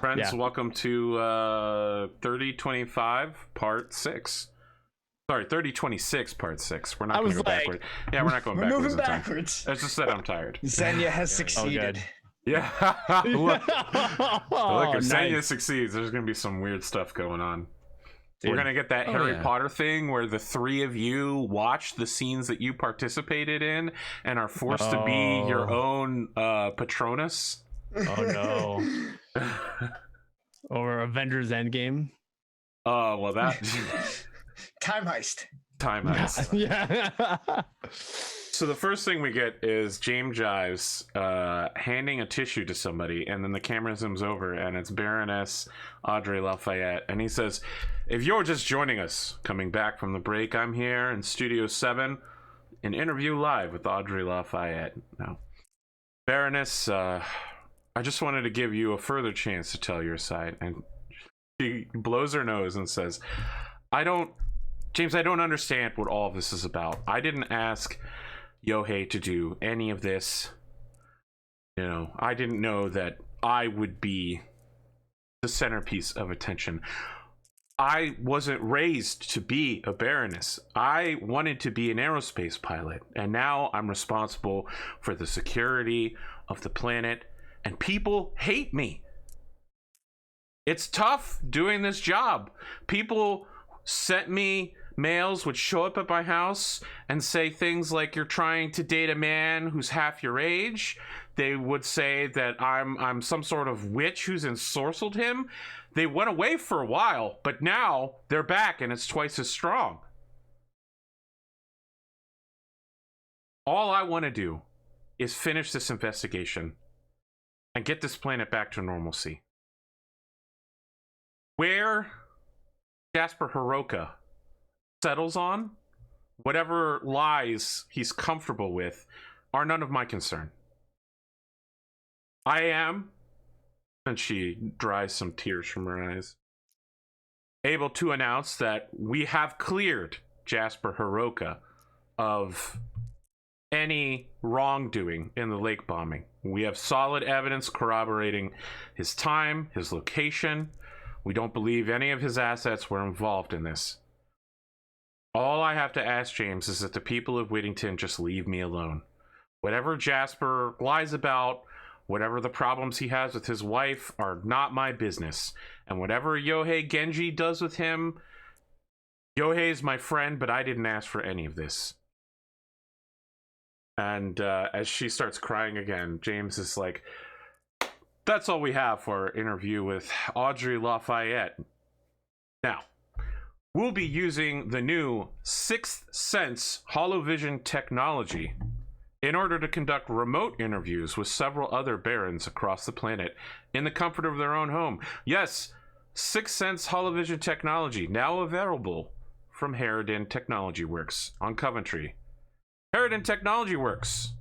Friends, welcome to 3025 Part 6. Sorry, 3026 Part 6. We're not going to go backward. Yeah, we're not going backwards. We're moving backwards. It's just that I'm tired. Xenia has succeeded. Yeah. Look, if Xenia nice. succeeds, there's going to be some weird stuff going on. Dude. We're going to get that Harry Potter thing where the three of you watch the scenes that you participated in and are forced to be your own Patronus. Oh no. Or Avengers Endgame. Oh, well, that. Time heist. Time heist. Yeah. So the first thing we get is James Jives handing a tissue to somebody, and then the camera zooms over, and it's Baroness Audrey Lafayette, and he says, "If you're just joining us, coming back from the break, I'm here in Studio 7, an interview live with Audrey Lafayette." Now, Baroness, I just wanted to give you a further chance to tell your side. And she blows her nose and says, James, I don't understand what all of this is about. I didn't ask Yohei to do any of this. You know, I didn't know that I would be the centerpiece of attention. I wasn't raised to be a baroness. I wanted to be an aerospace pilot, and now I'm responsible for the security of the planet, and people hate me. It's tough doing this job. People sent me mails, would show up at my house and say things like, "You're trying to date a man who's half your age." They would say that I'm some sort of witch who's ensorcelled him. They went away for a while, but now they're back and it's twice as strong. All I want to do is finish this investigation and get this planet back to normalcy. Where Jasper Hiroka settles on, whatever lies he's comfortable with, are none of my concern. I am, and she dries some tears from her eyes, able to announce that we have cleared Jasper Hiroka of any wrongdoing in the lake bombing. We have solid evidence corroborating his time, his location. We don't believe any of his assets were involved in this. All I have to ask, James, is that the people of Whittington just leave me alone. Whatever Jasper lies about, whatever the problems he has with his wife, are not my business. And whatever Yohei Genji does with him, Yohei is my friend, but I didn't ask for any of this. And as she starts crying again, James is like, "That's all we have for our interview with Audrey Lafayette. Now, we'll be using the new Sixth Sense holovision technology in order to conduct remote interviews with several other barons across the planet in the comfort of their own home. Yes, Sixth Sense holovision technology, now available from Harridan Technology Works on Coventry. Harridan Technology Works.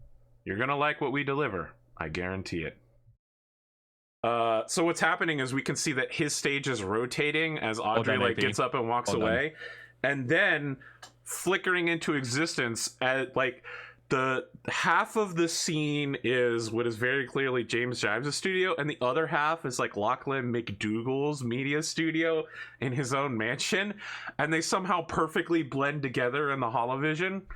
You're gonna like what we deliver. I guarantee it." So what's happening is we can see that his stage is rotating as Audrey gets up and walks away, and then flickering into existence at the half of the scene is what is very clearly James Jives' studio, and the other half is Lachlan McDougall's media studio in his own mansion, and they somehow perfectly blend together in the holovision.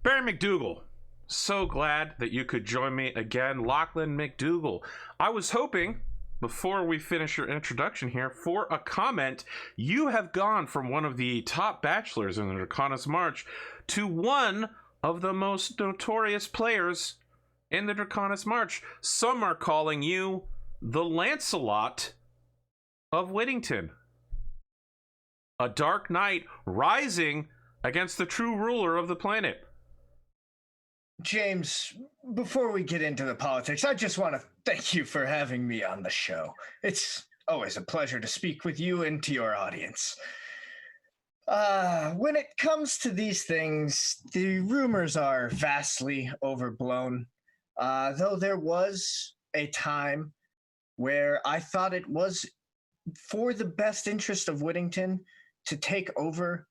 Barry McDougall, so glad that you could join me again. Lachlan McDougall, I was hoping, before we finish your introduction here, for a comment. You have gone from one of the top bachelors in the Draconis March to one of the most notorious players in the Draconis March. Some are calling you the Lancelot of Whittington. A dark knight rising against the true ruler of the planet. James, before we get into the politics, I just want to thank you for having me on the show. It's always a pleasure to speak with you and to your audience. When it comes to these things, the rumors are vastly overblown, though there was a time where I thought it was for the best interest of Whittington to take over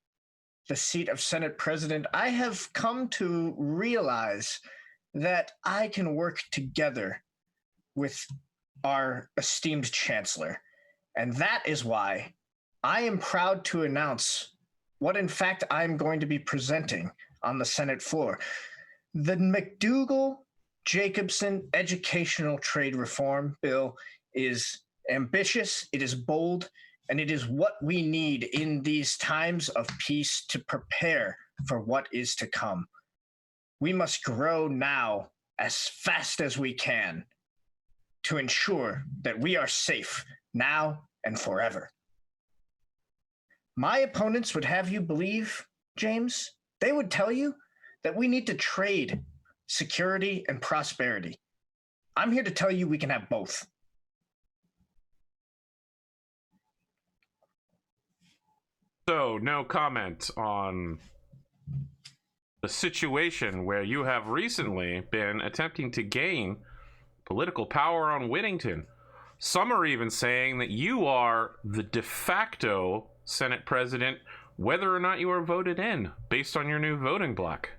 the seat of Senate President. I have come to realize that I can work together with our esteemed chancellor. And that is why I am proud to announce what, in fact, I'm going to be presenting on the Senate floor. The McDougall-Jacobson Educational Trade Reform Bill is ambitious, it is bold, and it is what we need in these times of peace to prepare for what is to come. We must grow now as fast as we can to ensure that we are safe now and forever. My opponents would have you believe, James, they would tell you that we need to trade security and prosperity. I'm here to tell you we can have both. So, no comment on the situation where you have recently been attempting to gain political power on Whittington. Some are even saying that you are the de facto Senate president, whether or not you are voted in, based on your new voting block.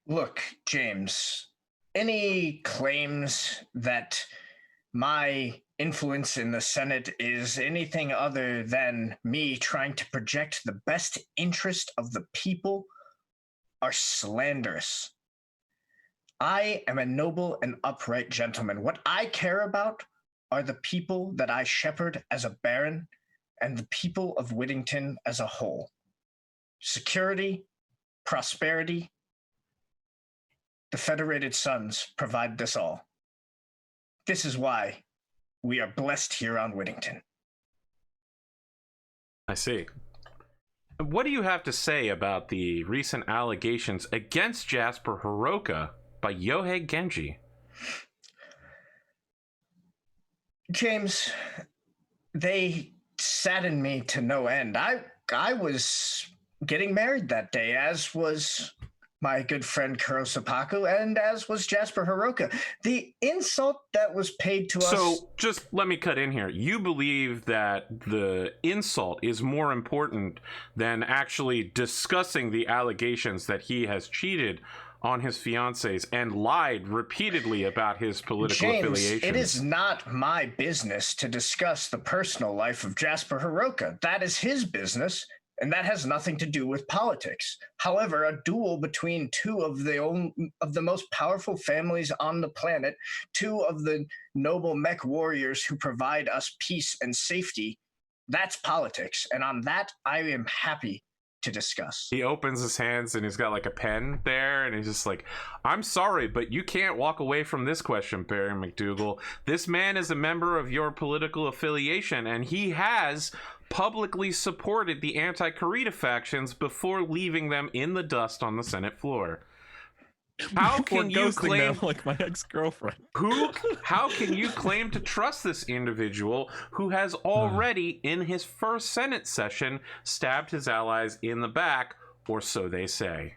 Look, James, any claims that my influence in the Senate is anything other than me trying to project the best interest of the people are slanderous. I am a noble and upright gentleman. What I care about are the people that I shepherd as a baron and the people of Whittington as a whole. Security, prosperity, the Federated Sons provide this all. This is why we are blessed here on Whittington. I see. What do you have to say about the recent allegations against Jasper Hiroka by Yohei Genji? James, they saddened me to no end. I was getting married that day, as was my good friend Kurosapaku, and as was Jasper Hiroka. The insult that was paid to us... So, just let me cut in here. You believe that the insult is more important than actually discussing the allegations that he has cheated on his fiancées and lied repeatedly about his political affiliations. It is not my business to discuss the personal life of Jasper Hiroka. That is his business, and that has nothing to do with politics. However, a duel between two of the most powerful families on the planet, two of the noble Mechwarriors who provide us peace and safety, that's politics. And on that, I am happy to discuss. He opens his hands and he's got like a pen there, and he's just like, I'm sorry, but you can't walk away from this question, Baron McDougall. This man is a member of your political affiliation, and he has publicly supported the anti-Kurita factions before leaving them in the dust on the Senate floor. How can you claim them like my ex-girlfriend? How can you claim to trust this individual who has already, in his first Senate session, stabbed his allies in the back, or so they say?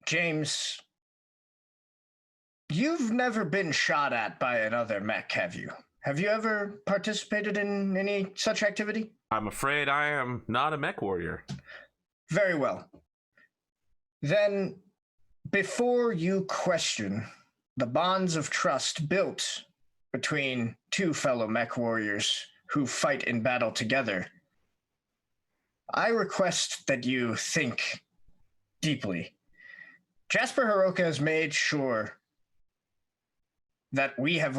James, you've never been shot at by another mech, have you? Have you ever participated in any such activity? I'm afraid I am not a Mechwarrior. Very well. Then, before you question the bonds of trust built between two fellow Mechwarriors who fight in battle together, I request that you think deeply. Jasper Hiroka has made sure that we have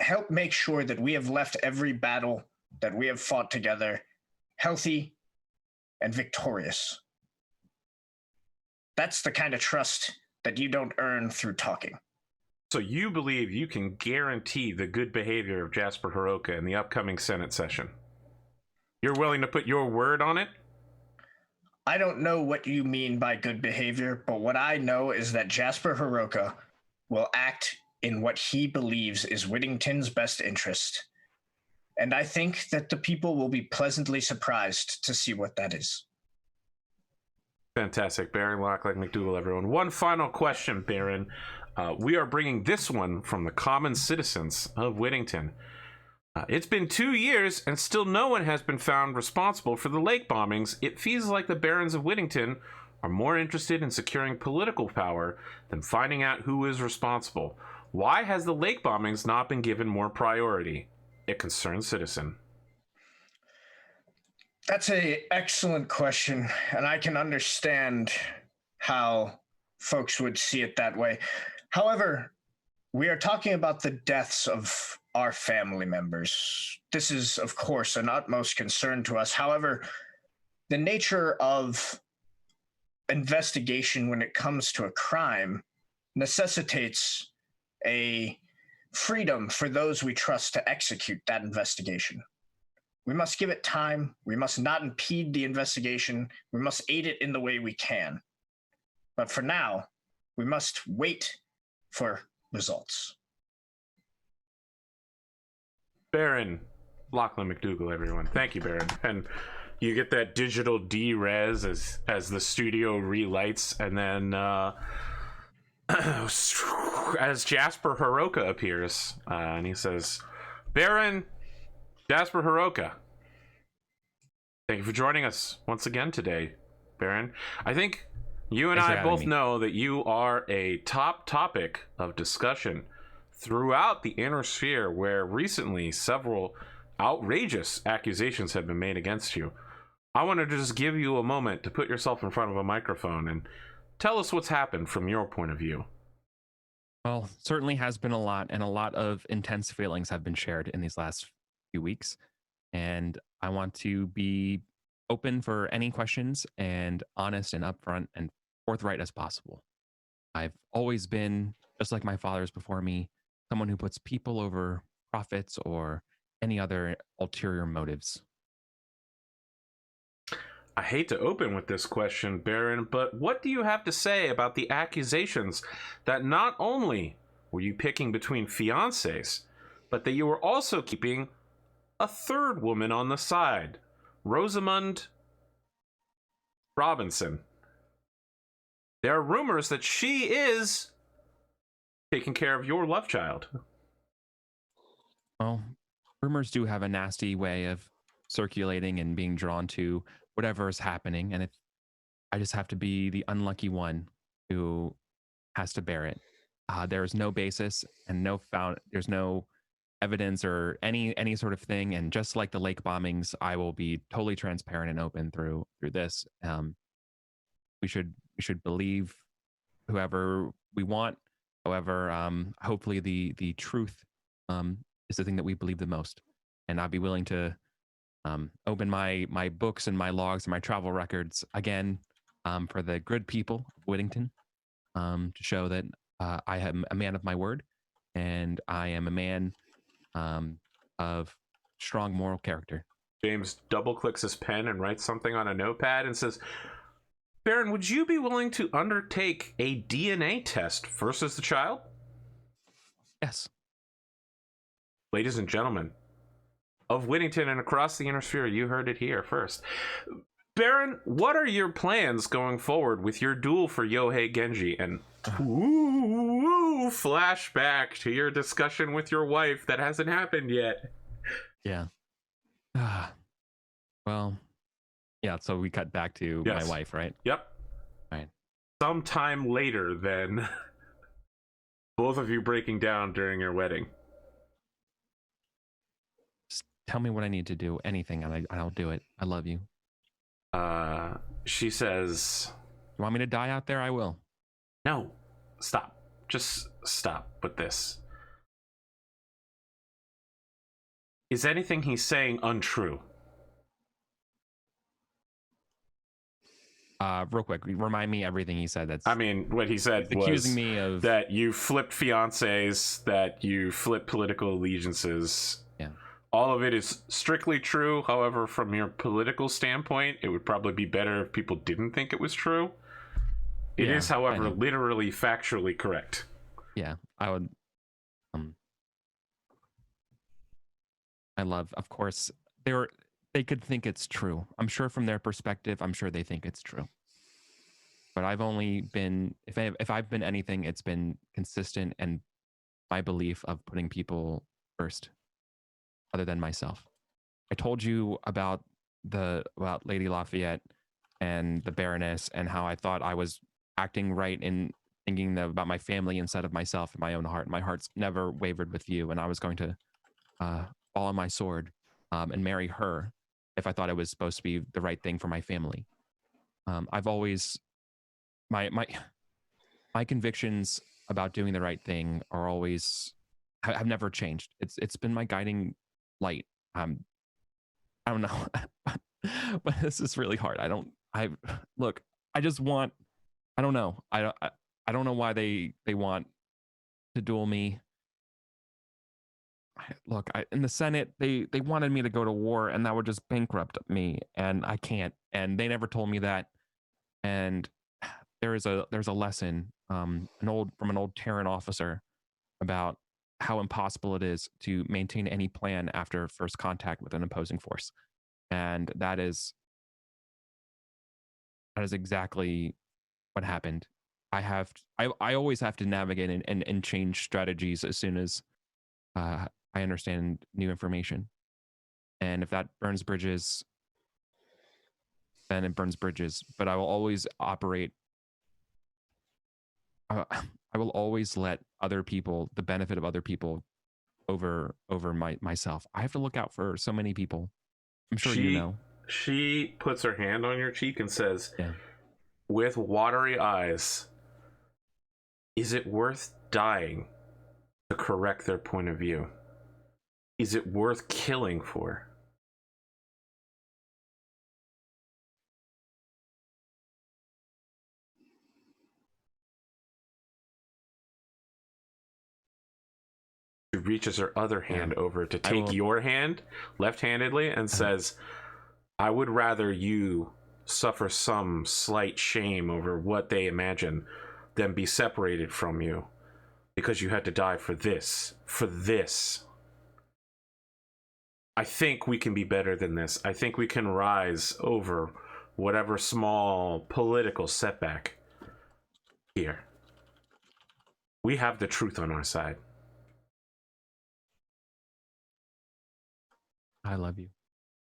helped make sure that we have left every battle that we have fought together healthy and victorious. That's the kind of trust that you don't earn through talking. So you believe you can guarantee the good behavior of Jasper Hiroka in the upcoming Senate session? You're willing to put your word on it? I don't know what you mean by good behavior, but what I know is that Jasper Hiroka will act in what he believes is Whittington's best interest. And I think that the people will be pleasantly surprised to see what that is. Fantastic. Baron Locklight McDougall, everyone. One final question, Baron. We are bringing this one from the common citizens of Whittington. It's been 2 years and still no one has been found responsible for the lake bombings. It feels like the barons of Whittington are more interested in securing political power than finding out who is responsible. Why has the lake bombings not been given more priority? A concerned citizen. That's an excellent question, and I can understand how folks would see it that way. However, we are talking about the deaths of our family members. This is, of course, an utmost concern to us. However, the nature of investigation when it comes to a crime necessitates a freedom for those we trust to execute that investigation. We must give it time. We must not impede the investigation. We must aid it in the way we can. But for now, we must wait for results. Baron Lachlan McDougall, everyone. Thank you, Baron. And you get that digital D-res as the studio relights, and then as Jasper Hiroka appears, and he says, Baron Jasper Hiroka, thank you for joining us once again today, Baron. I think you and I both know that you are a top topic of discussion throughout the inner sphere, where recently several outrageous accusations have been made against you. I wanted to just give you a moment to put yourself in front of a microphone and tell us what's happened from your point of view. Well, certainly has been a lot, and a lot of intense feelings have been shared in these last few weeks. And I want to be open for any questions and honest and upfront and forthright as possible. I've always been, just like my fathers before me, someone who puts people over profits or any other ulterior motives. I hate to open with this question, Baron, but what do you have to say about the accusations that not only were you picking between fiancés, but that you were also keeping a third woman on the side, Rosamund Robinson? There are rumors that she is taking care of your love child. Well, rumors do have a nasty way of circulating and being drawn to whatever is happening, and I just have to be the unlucky one who has to bear it. There is no basis and there's no evidence or any sort of thing, and just like the lake bombings, I will be totally transparent and open through this. We should believe whoever we want. However, hopefully the truth is the thing that we believe the most, and I'd be willing to open my books and my logs and my travel records again for the good people of Whittington, to show that I am a man of my word, and I am a man of strong moral character. James double clicks his pen and writes something on a notepad and says, Baron, would you be willing to undertake a DNA test versus the child? Yes. Ladies and gentlemen of Whittington and across the inner sphere, you heard it here first. Baron, what are your plans going forward with your duel for Yohei Genji? And flashback to your discussion with your wife that hasn't happened yet. Yeah. Well, yeah, so we cut back to my wife, right? Yep. Right. Sometime later than both of you breaking down during your wedding. Just tell me what I need to do, anything, and I'll do it. I love you. She says, You want me to die out there? I will. No, stop. Just stop with this. Is anything he's saying untrue? Real quick, remind me everything he said. I mean, what he said was accusing me of that you flipped fiancés, that you flipped political allegiances. Yeah. All of it is strictly true. However, from your political standpoint, it would probably be better if people didn't think it was true. It is, however, literally factually correct. Yeah, I would. I love, of course, they could think it's true. I'm sure from their perspective, I'm sure they think it's true. But I've only been, if I've been anything, it's been consistent and my belief of putting people first, other than myself. I told you about Lady Lafayette and the Baroness and how I thought I was acting right in thinking about my family instead of myself and my own heart. My heart's never wavered with you, and I was going to fall on my sword and marry her if I thought it was supposed to be the right thing for my family. I've always my convictions about doing the right thing are always have never changed. It's been my guiding light. I don't know, but this is really hard. I just want. I don't know. I don't know why they want to duel me. In the Senate, they wanted me to go to war, and that would just bankrupt me, and I can't. And they never told me that. And there's a lesson, from an old Terran officer about how impossible it is to maintain any plan after first contact with an opposing force, and that is exactly what happened. I always have to navigate and change strategies as soon as I understand new information. And if that burns bridges, then it burns bridges. But I will always operate. I will always let other people, the benefit of other people, over myself. I have to look out for so many people. I'm sure you know. She puts her hand on your cheek and says, Yeah. with watery eyes, is it worth dying to correct their point of view? Is it worth killing for? She reaches her other hand over to take your hand left-handedly and says, I would rather you suffer some slight shame over what they imagine than be separated from you because you had to die for this. For this. I think we can be better than this. I think we can rise over whatever small political setback here. We have the truth on our side. I love you.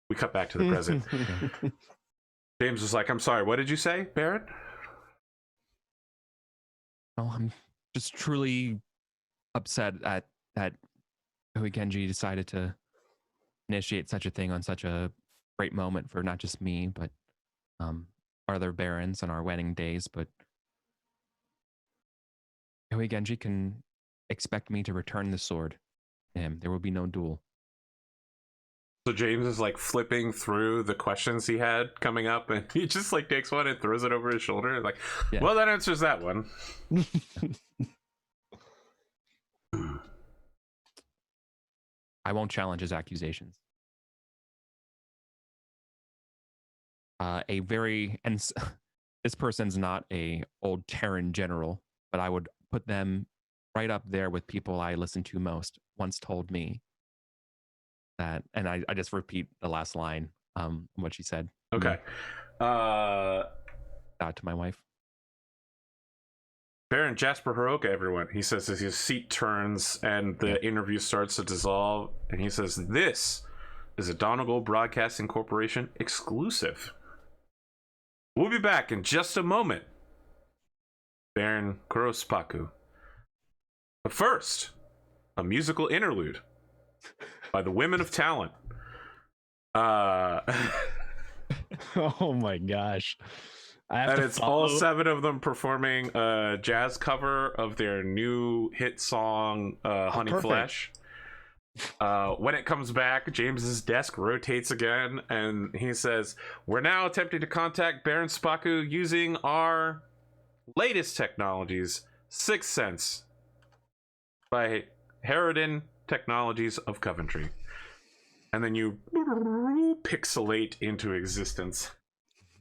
We cut back to the present. James was like, I'm sorry, what did you say, Barrett? Oh, I'm just truly upset at that Genji decided to initiate such a thing on such a great moment for not just me, but our other barons on our wedding days. But Genji can expect me to return the sword to him. There will be no duel. So James is like flipping through the questions he had coming up, and he just like takes one and throws it over his shoulder. And like, yeah. Well, that answers that one. I won't challenge his accusations. This person's not a old Terran general, but I would put them right up there with people I listen to most. Once told me that, and I just repeat the last line, what she said. Okay. Out to my wife. Baron Jasper Hiroka, everyone. He says as his seat turns and the interview starts to dissolve, and he says, this is a Donegal Broadcasting Corporation exclusive. We'll be back in just a moment. Baron Kurospaku. But first, a musical interlude by the Women of Talent. Oh my gosh. And it's all 7 of them performing a jazz cover of their new hit song, Honey Flesh. When it comes back, James's desk rotates again, and he says, we're now attempting to contact Baron Spaku using our latest technologies, Sixth Sense, by Harridan Technologies of Coventry. And then you pixelate into existence.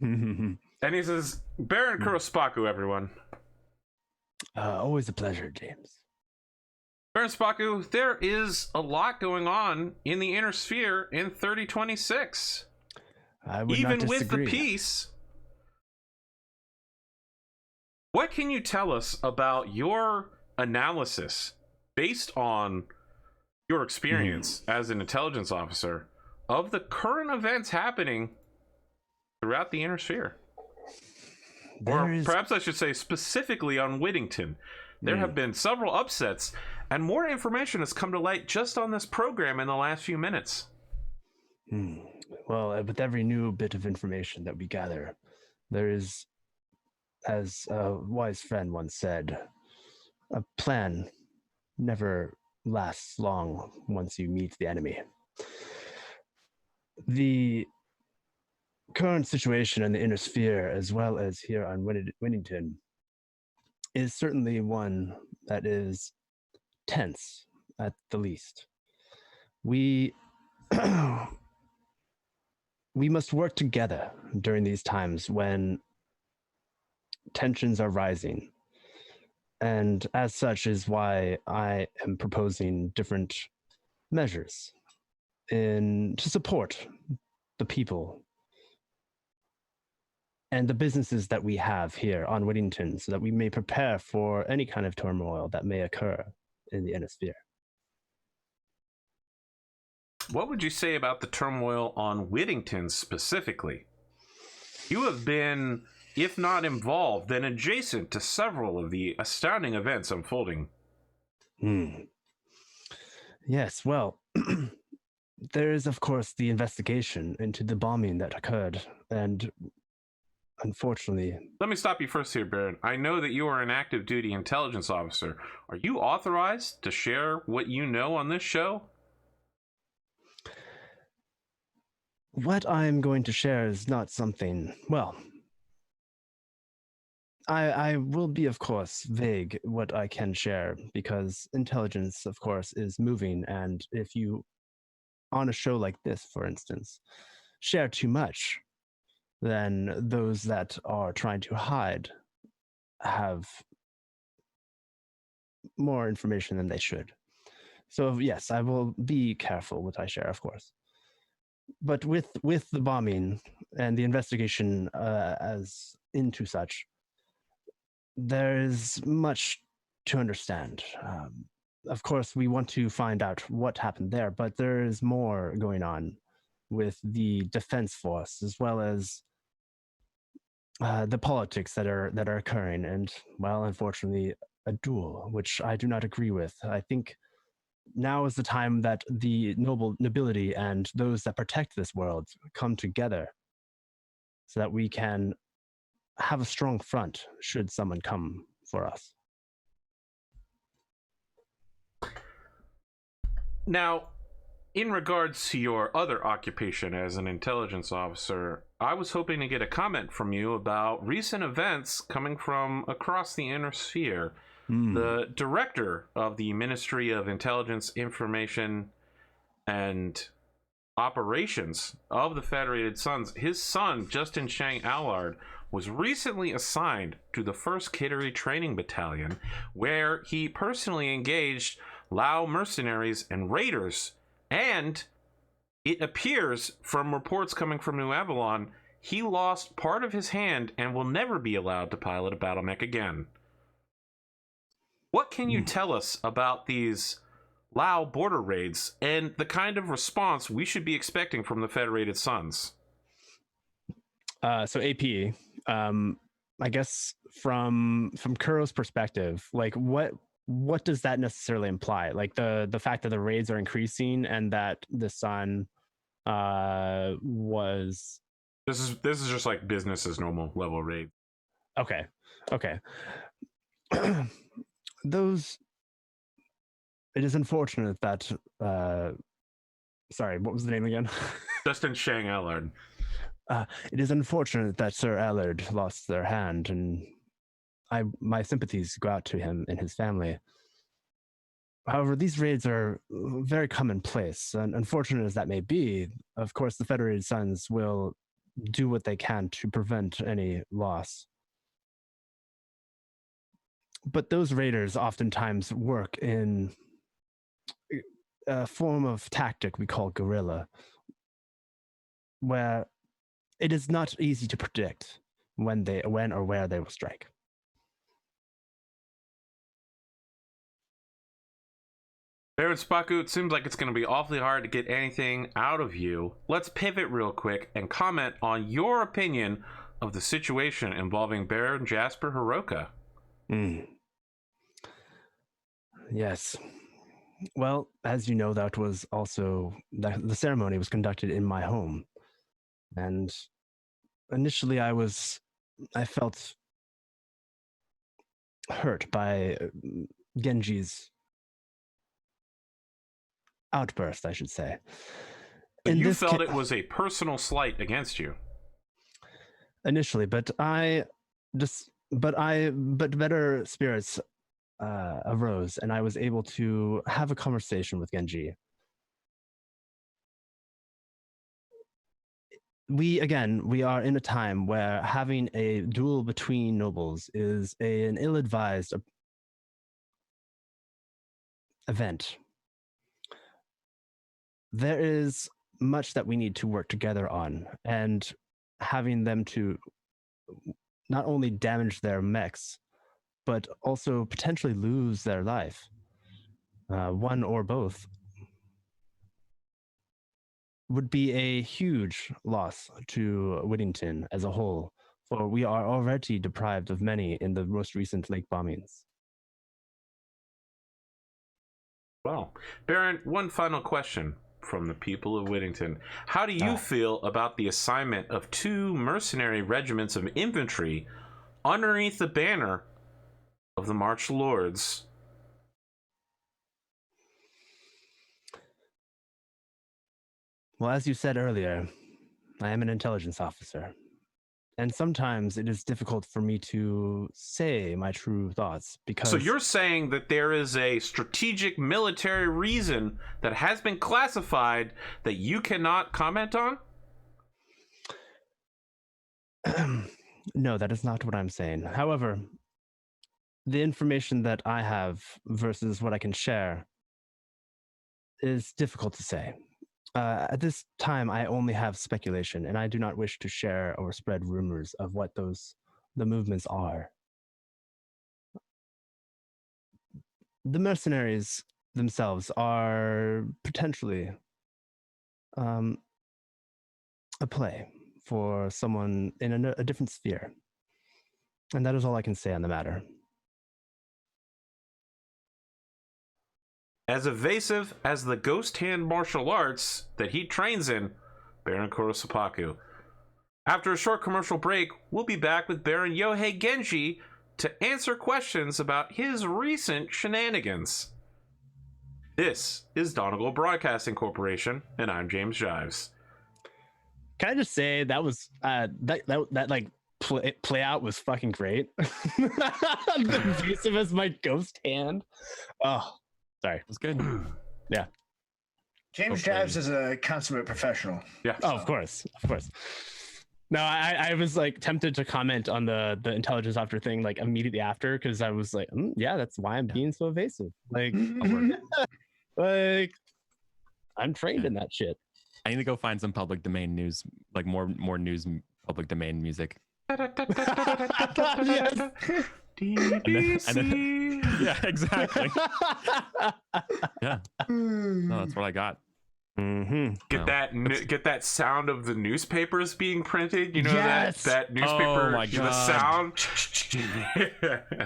And he says, Baron Kurospaku, everyone. Always a pleasure, James. Baron Spaku, there is a lot going on in the inner sphere in 3026. I would Even not disagree. with the peace. What can you tell us about your analysis based on your experience as an intelligence officer of the current events happening throughout the inner sphere? Or perhaps I should say specifically on Whittington. There have been several upsets, and more information has come to light just on this program in the last few minutes. Well, with every new bit of information that we gather, there is, as a wise friend once said, a plan never lasts long once you meet the enemy. The current situation in the inner sphere, as well as here on Winnington, is certainly one that is tense at the least. We we must work together during these times when tensions are rising. And as such is why I am proposing different measures to support the people and the businesses that we have here on Whittington, so that we may prepare for any kind of turmoil that may occur in the inner sphere. What would you say about the turmoil on Whittington specifically? You have been, if not involved, then adjacent to several of the astounding events unfolding. Yes, well, there is, of course, the investigation into the bombing that occurred, and unfortunately... Let me stop you first here, Baron. I know that you are an active duty intelligence officer. Are you authorized to share what you know on this show? What I'm going to share is not something, well, I will be, of course, vague what I can share, because intelligence, of course, is moving, and if you, on a show like this, for instance, share too much, then those that are trying to hide have more information than they should. So yes, I will be careful what I share, of course. But with the bombing and the investigation as into such, there is much to understand. Of course, we want to find out what happened there, but there is more going on with the defense force, as well as the politics that are occurring, and, well, unfortunately, a duel, which I do not agree with. I think now is the time that the nobility and those that protect this world come together so that we can have a strong front should someone come for us. Now, in regards to your other occupation as an intelligence officer, I was hoping to get a comment from you about recent events coming from across the inner sphere. The director of the Ministry of Intelligence, Information, and Operations of the Federated Suns, his son, Justin Shang Allard, was recently assigned to the 1st Kittery Training Battalion, where he personally engaged Lao mercenaries and raiders, and it appears from reports coming from New Avalon, he lost part of his hand and will never be allowed to pilot a Battlemech again. What can you tell us about these Lao border raids and the kind of response we should be expecting from the Federated Suns? So AP, I guess from Kuro's perspective, like what does that necessarily imply? Like the fact that the raids are increasing and that the Sun was... This is just like business as normal level raid. Okay. It is unfortunate that sorry, what was the name again? Justin Shang Allard. It is unfortunate that Sir Allard lost their hand, and my sympathies go out to him and his family. However, these raids are very commonplace, and unfortunate as that may be, of course, the Federated Suns will do what they can to prevent any loss. But those raiders oftentimes work in a form of tactic we call guerrilla, where it is not easy to predict when or where they will strike. Baron Spaku, it seems like it's going to be awfully hard to get anything out of you. Let's pivot real quick and comment on your opinion of the situation involving Baron Jasper Hiroka? Yes. Well, as you know, that was also the ceremony was conducted in my home, and initially I felt hurt by Genji's outburst, I should say. But you felt it was a personal slight against you initially, but better spirits arose, and I was able to have a conversation with Genji. We are in a time where having a duel between nobles is an ill-advised event. There is much that we need to work together on, and having them to not only damage their mechs, but also potentially lose their life, one or both, would be a huge loss to Whittington as a whole, for we are already deprived of many in the most recent lake bombings. Well, Baron, one final question from the people of Whittington. How do you feel about the assignment of 2 mercenary regiments of infantry underneath the banner of the March Lords? Well, as you said earlier, I am an intelligence officer, and sometimes it is difficult for me to say my true thoughts because... So you're saying that there is a strategic military reason that has been classified that you cannot comment on? No, that is not what I'm saying. However, the information that I have versus what I can share is difficult to say. At this time, I only have speculation, and I do not wish to share or spread rumors of what the movements are. The mercenaries themselves are potentially a play for someone in a different sphere. And that is all I can say on the matter. As evasive as the ghost hand martial arts that he trains in, Baron Kurosapaku. After a short commercial break, we'll be back with Baron Yohei Genji to answer questions about his recent shenanigans. This is Donegal Broadcasting Corporation, and I'm James Jives. Can I just say that was that play out was fucking great. The evasive as my ghost hand. Oh. Sorry. That's good. Yeah. James Jives is a consummate professional. Yeah. Oh, of course. Of course. No, I was like tempted to comment on the intelligence officer thing like immediately after, because I was like, yeah, that's why I'm being so evasive. Like, like I'm trained in that shit. I need to go find some public domain news, like more news public domain music. DBC. Yeah, exactly. Yeah, no, that's what I got. Mm-hmm. Get that sound of the newspapers being printed. You know, yes! that newspaper. Oh my the God. sound.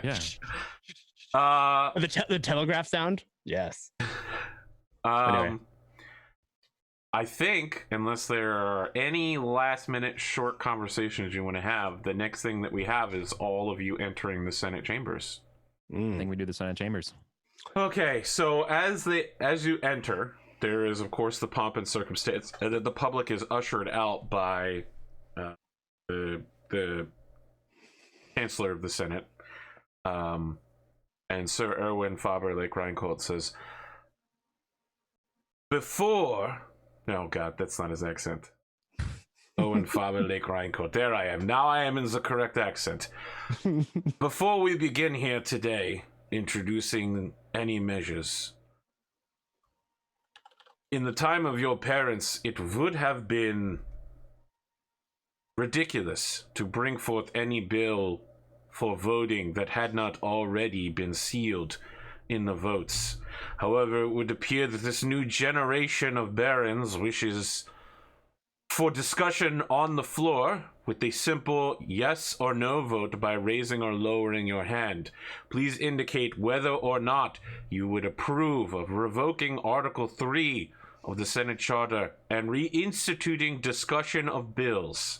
Yeah. The telegraph sound. Yes. Anyway. I think, unless there are any last-minute short conversations you want to have, the next thing that we have is all of you entering the Senate chambers. I think we do the Senate chambers. Okay, so as you enter, there is, of course, the pomp and circumstance. The public is ushered out by the Chancellor of the Senate, and Sir Erwin Faber-Lake-Reincolt says, before... Oh God, that's not his accent. Owen Faber-Lake-Reincolt. There I am. Now I am in the correct accent. Before we begin here today, introducing any measures, in the time of your parents, it would have been ridiculous to bring forth any bill for voting that had not already been sealed in the votes. However, it would appear that this new generation of barons wishes For discussion on the floor, with a simple yes or no vote by raising or lowering your hand, please indicate whether or not you would approve of revoking Article 3 of the Senate Charter and reinstituting discussion of bills.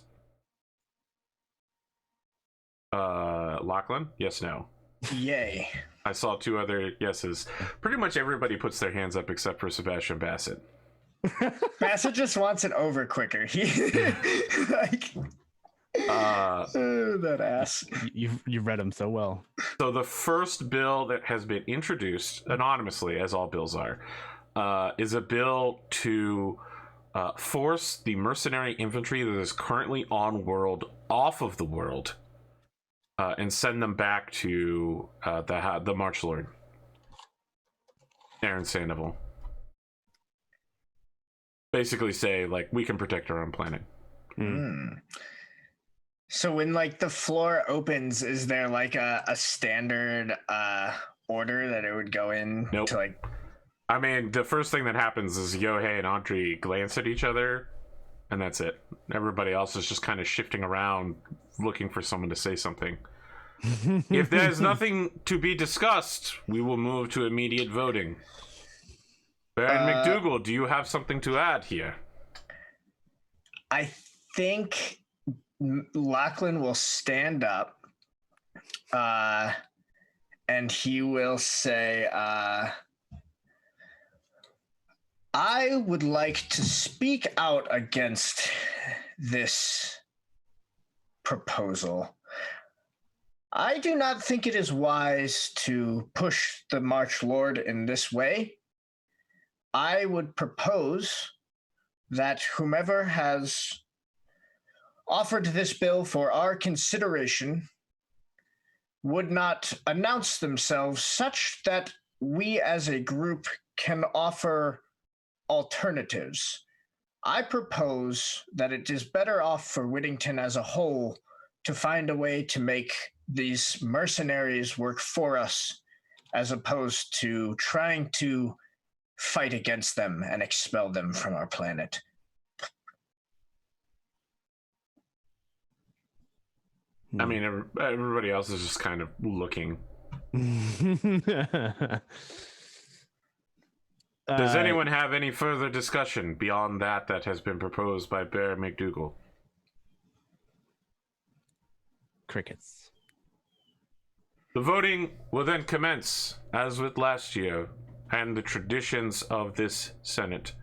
Lachlan? Yes, no. Yay. I saw 2 other yeses. Pretty much everybody puts their hands up except for Sebastian Bassett. Bassett just wants it over quicker. He like that ass. You've read him so well. So the first bill that has been introduced anonymously, as all bills are, is a bill to force the mercenary infantry that is currently on world off of the world and send them back to the March Lord, Aaron Sandoval. Basically say, like, we can protect our own planet. So when like the floor opens, is there like a standard order that it would go in? Nope. To like, I mean, the first thing that happens is Yohei and Audrey glance at each other, and that's it. Everybody else is just kind of shifting around, looking for someone to say something. If there's nothing to be discussed, we will move to immediate voting. Baron McDougal, do you have something to add here? I think Lachlan will stand up and he will say, I would like to speak out against this proposal. I do not think it is wise to push the March Lord in this way. I would propose that whomever has offered this bill for our consideration would not announce themselves such that we as a group can offer alternatives. I propose that it is better off for Whittington as a whole to find a way to make these mercenaries work for us as opposed to trying to fight against them and expel them from our planet. I mean, everybody else is just kind of looking. Does anyone have any further discussion beyond that has been proposed by Baron McDougal? Crickets. The voting will then commence, as with last year, and the traditions of this Senate.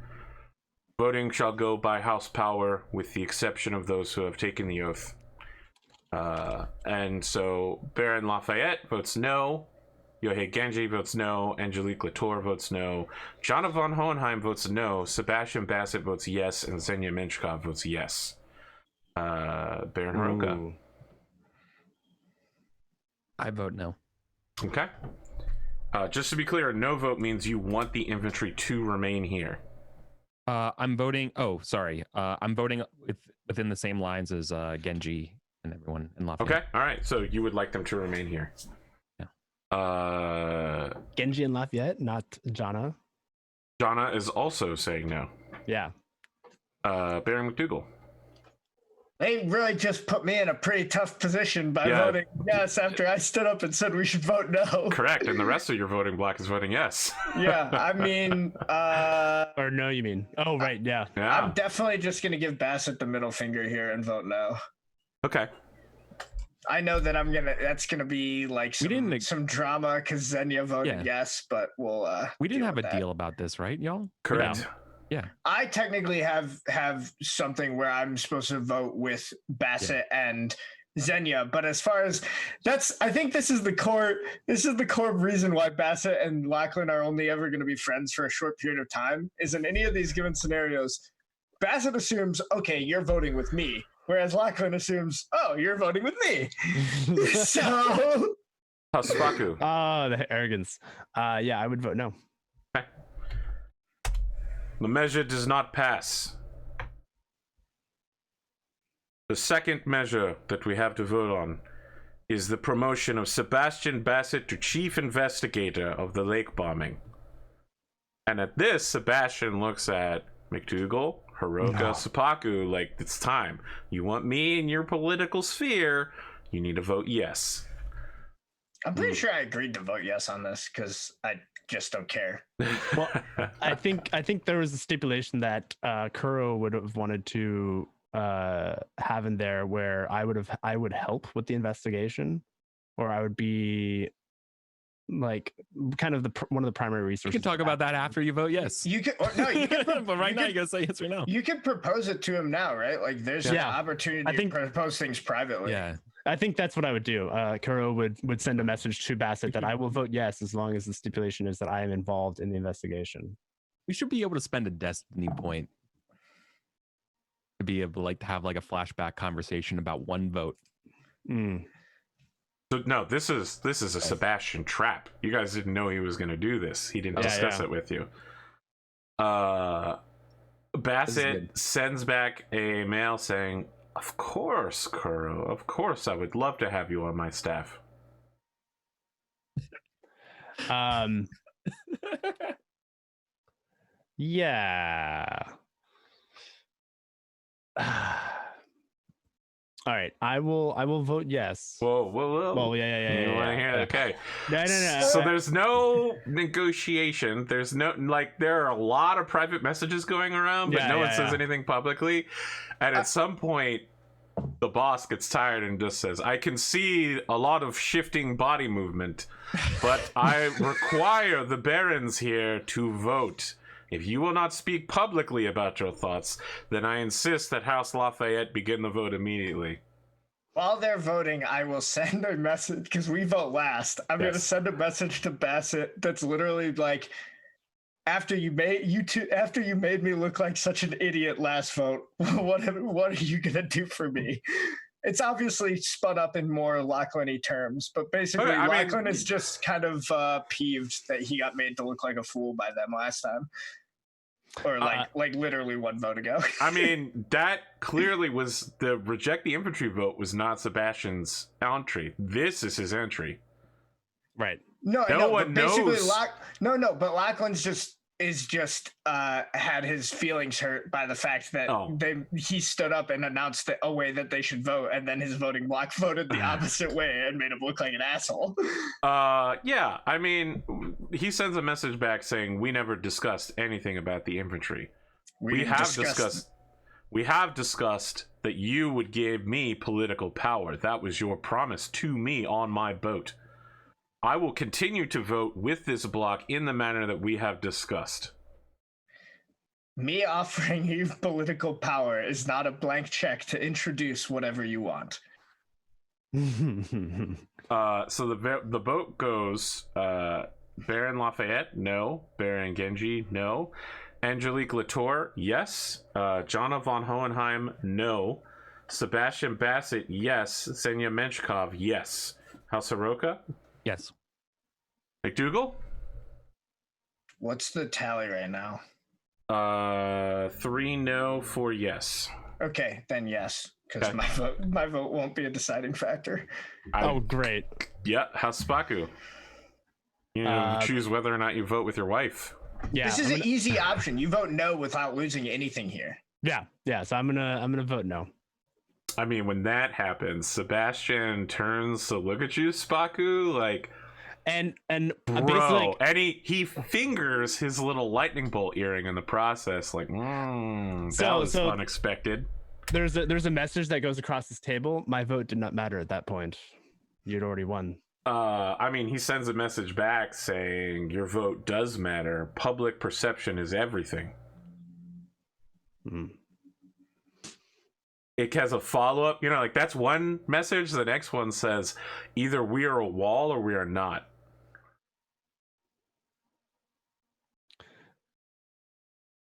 Voting shall go by house power, with the exception of those who have taken the oath. And so Baron Lafayette votes no, Yohei Genji votes no, Angelique Latour votes no, Jana von Hohenheim votes no, Sebastian Bassett votes yes, and Xenia Menchkov votes yes. Baron Haruka. Ooh. I vote no. Okay. Just to be clear, no vote means you want the infantry to remain here. I'm voting. Oh, sorry. I'm voting within the same lines as Genji and everyone in Lafayette. Okay. All right. So you would like them to remain here. Yeah. Genji and Lafayette, not Jana. Jana is also saying no. Yeah. Baron McDougal. They really just put me in a pretty tough position by voting yes after I stood up and said we should vote no. Correct. And the rest of your voting block is voting yes. Yeah, I mean... or no, you mean? Oh, right, yeah. I'm definitely just going to give Bassett the middle finger here and vote no. Okay. I know that that's going to be like some drama because Xenia voted yes, but we'll... we didn't have a deal about this, right, y'all? Correct. Yeah. I technically have something where I'm supposed to vote with Bassett and Xenia, but as far as I think this is the core reason why Bassett and Lachlan are only ever going to be friends for a short period of time is in any of these given scenarios, Bassett assumes, okay, you're voting with me, whereas Lachlan assumes, oh, you're voting with me. So Haspaku. Oh, the arrogance. Yeah, I would vote no. Okay. The measure does not pass. The second measure that we have to vote on is the promotion of Sebastian Bassett to chief investigator of the lake bombing. And at this, Sebastian looks at McDougal, Hiroka, No. Seppaku, like, it's time. You want me in your political sphere, you need to vote yes. I'm pretty sure I agreed to vote yes on this because I just don't care. Well, I think there was a stipulation that Kuro would have wanted to have in there where I would help with the investigation, or I would be like kind of one of the primary We resources. can talk about that after you vote yes. You can, or no, you can. But right you now, can- you gotta say yes or no. You can propose it to him now, right? Like, there's an Yeah. opportunity I think- to propose things privately. Yeah. I think that's what I would do. Kuro would send a message to Bassett that I will vote yes as long as the stipulation is that I am involved in the investigation. We should be able to spend a destiny point to be able to have like a flashback conversation about one vote. Mm. So no, this is a Sebastian trap. You guys didn't know he was going to do this. He didn't discuss it with you. Bassett sends back a mail saying, "Of course, Kuro. Of course, I would love to have you on my staff." Yeah. All right, I will vote yes. Whoa. Well, yeah. You wanna hear? Okay. No. So there's no negotiation. There's no, like, there are a lot of private messages going around, but no one says anything publicly. And at some point, the boss gets tired and just says, "I can see a lot of shifting body movement, but I require the barons here to vote. If you will not speak publicly about your thoughts, then I insist that House Lafayette begin the vote immediately." While they're voting, I will send a message because we vote last. I'm going to send a message to Bassett that's literally like, after you made me look like such an idiot last vote, what are you going to do for me? It's obviously spun up in more Lachlan-y terms, but basically Lachlan is just kind of peeved that he got made to look like a fool by them last time. Or like literally one vote ago. I mean, that clearly was the reject the infantry vote was not Sebastian's entry. This is his entry. Right. No one but basically knows. But Lachlan's just had his feelings hurt by the fact that he stood up and announced a way that they should vote, and then his voting bloc voted the opposite way and made him look like an asshole. Yeah, I mean, he sends a message back saying, "We never discussed anything about the infantry. We have discussed that you would give me political power. That was your promise to me on my boat. I will continue to vote with this block in the manner that we have discussed." Me offering you political power is not a blank check to introduce whatever you want. So the vote goes Baron Lafayette, no. Baron Genji, no. Angelique Latour, yes. Jana von Hohenheim, no. Sebastian Bassett, yes. Senya Menshkov, yes. House Hiroka? Yes. McDougal? What's the tally right now? 3 no, 4 yes. Okay, then yes, because Okay. my vote won't be a deciding factor. Oh, great. Yeah, House Spaku. You choose whether or not you vote with your wife. Yeah. This is an easy option. You vote no without losing anything here. Yeah. So I'm gonna vote no. I mean, when that happens, Sebastian turns to look at you, Spaku, like, and bro, basically, and he fingers his little lightning bolt earring in the process, like, that was unexpected. There's a message that goes across this table. My vote did not matter at that point. You'd already won. I mean, he sends a message back saying your vote does matter. Public perception is everything. It has a follow-up, like, that's one message. The next one says either we are a wall or we are not.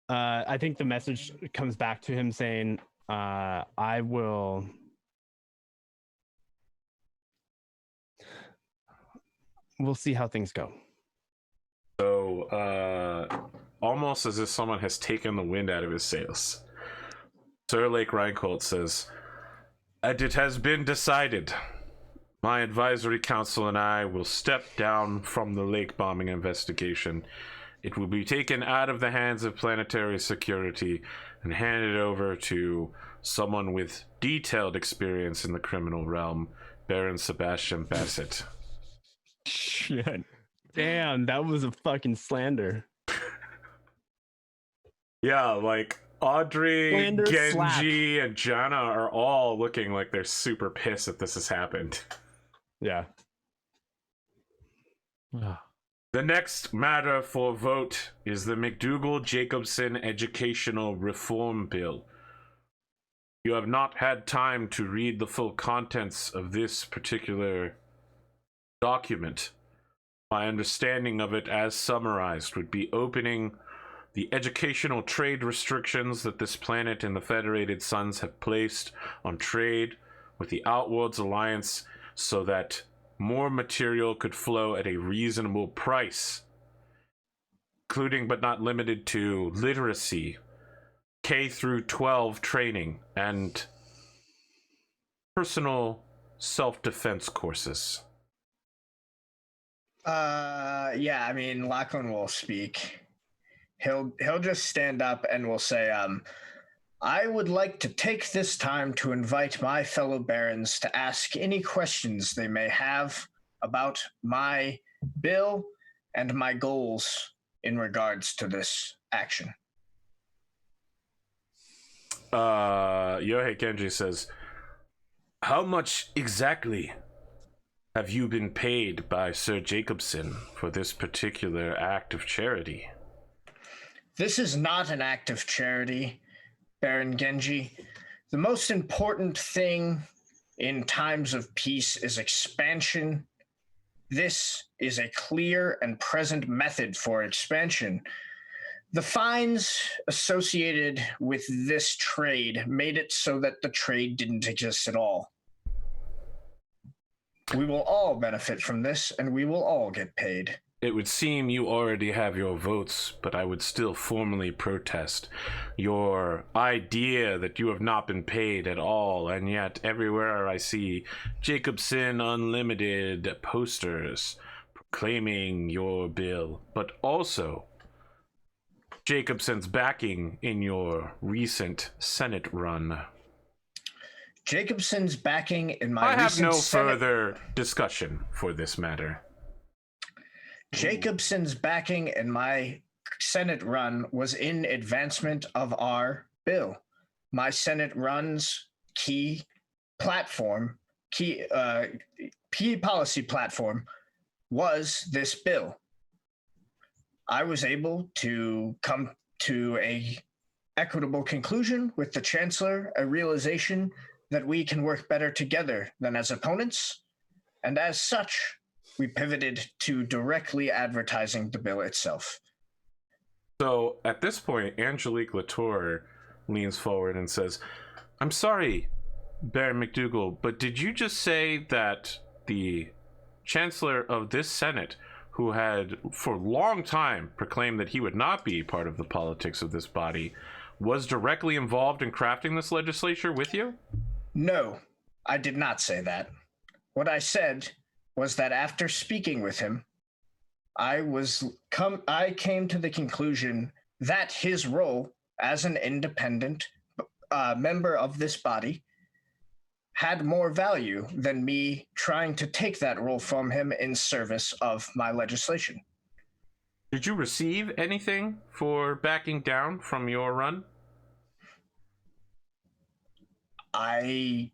I think the message comes back to him saying, I will. We'll see how things go. So, almost as if someone has taken the wind out of his sails, Sir Lake Reincolt says, "And it has been decided. My advisory council and I will step down from the lake bombing investigation it will be taken out of the hands of planetary security and handed over to someone with detailed experience in the criminal realm, Baron Sebastian Bassett. Shit. Damn, that was a fucking slander. Yeah, like Audrey, Slander Genji, and Jana are all looking like they're super pissed that this has happened. Yeah. The next matter for vote is the McDougal-Jacobson Educational Reform Bill. You have not had time to read the full contents of this particular document. My understanding of it, as summarized, would be opening the educational trade restrictions that this planet and the Federated Suns have placed on trade with the Outworlds Alliance so that more material could flow at a reasonable price, including but not limited to literacy, K through 12 training, and personal self-defense courses. Yeah, I mean, Lachlan will speak. He'll just stand up and will say, I would like to take this time to invite my fellow barons to ask any questions they may have about my bill and my goals in regards to this action. Yohei Genji says, how much exactly have you been paid by Sir Jacobson for this particular act of charity? This is not an act of charity, Baron Genji. The most important thing in times of peace is expansion. This is a clear and present method for expansion. The fines associated with this trade made it so that the trade didn't exist at all. We will all benefit from this, and we will all get paid. It would seem you already have your votes, but I would still formally protest your idea that you have not been paid at all, and yet everywhere I see Jacobson Unlimited posters proclaiming your bill, but also Jacobson's backing in your recent Senate run. Jacobson's backing in my I have recent no Senate... further discussion for this matter. Jacobson's backing in my Senate run was in advancement of our bill. My Senate run's key platform, key policy platform was this bill. I was able to come to a equitable conclusion with the Chancellor, a realization that we can work better together than as opponents, and as such, we pivoted to directly advertising the bill itself. So at this point, Angelique Latour leans forward and says, I'm sorry, Baron McDougal, but did you just say that the Chancellor of this Senate, who had for a long time proclaimed that he would not be part of the politics of this body, was directly involved in crafting this legislature with you? No, I did not say that. What I said was that after speaking with him, I came to the conclusion that his role as an independent member of this body had more value than me trying to take that role from him in service of my legislation. Did you receive anything for backing down from your run? I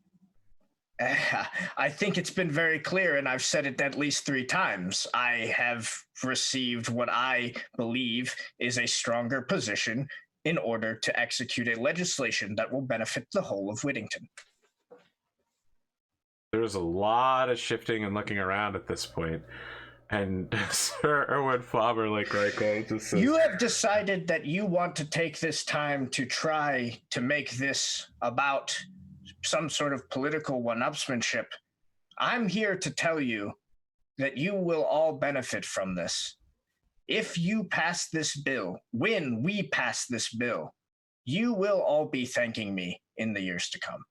think it's been very clear, and I've said it at least 3 times. I have received what I believe is a stronger position in order to execute a legislation that will benefit the whole of Whittington. There's a lot of shifting and looking around at this point. And Sir Erwin Faber, just says, you have decided that you want to take this time to try to make this about some sort of political one-upsmanship. I'm here to tell you that you will all benefit from this. If you pass this bill, when we pass this bill, you will all be thanking me in the years to come.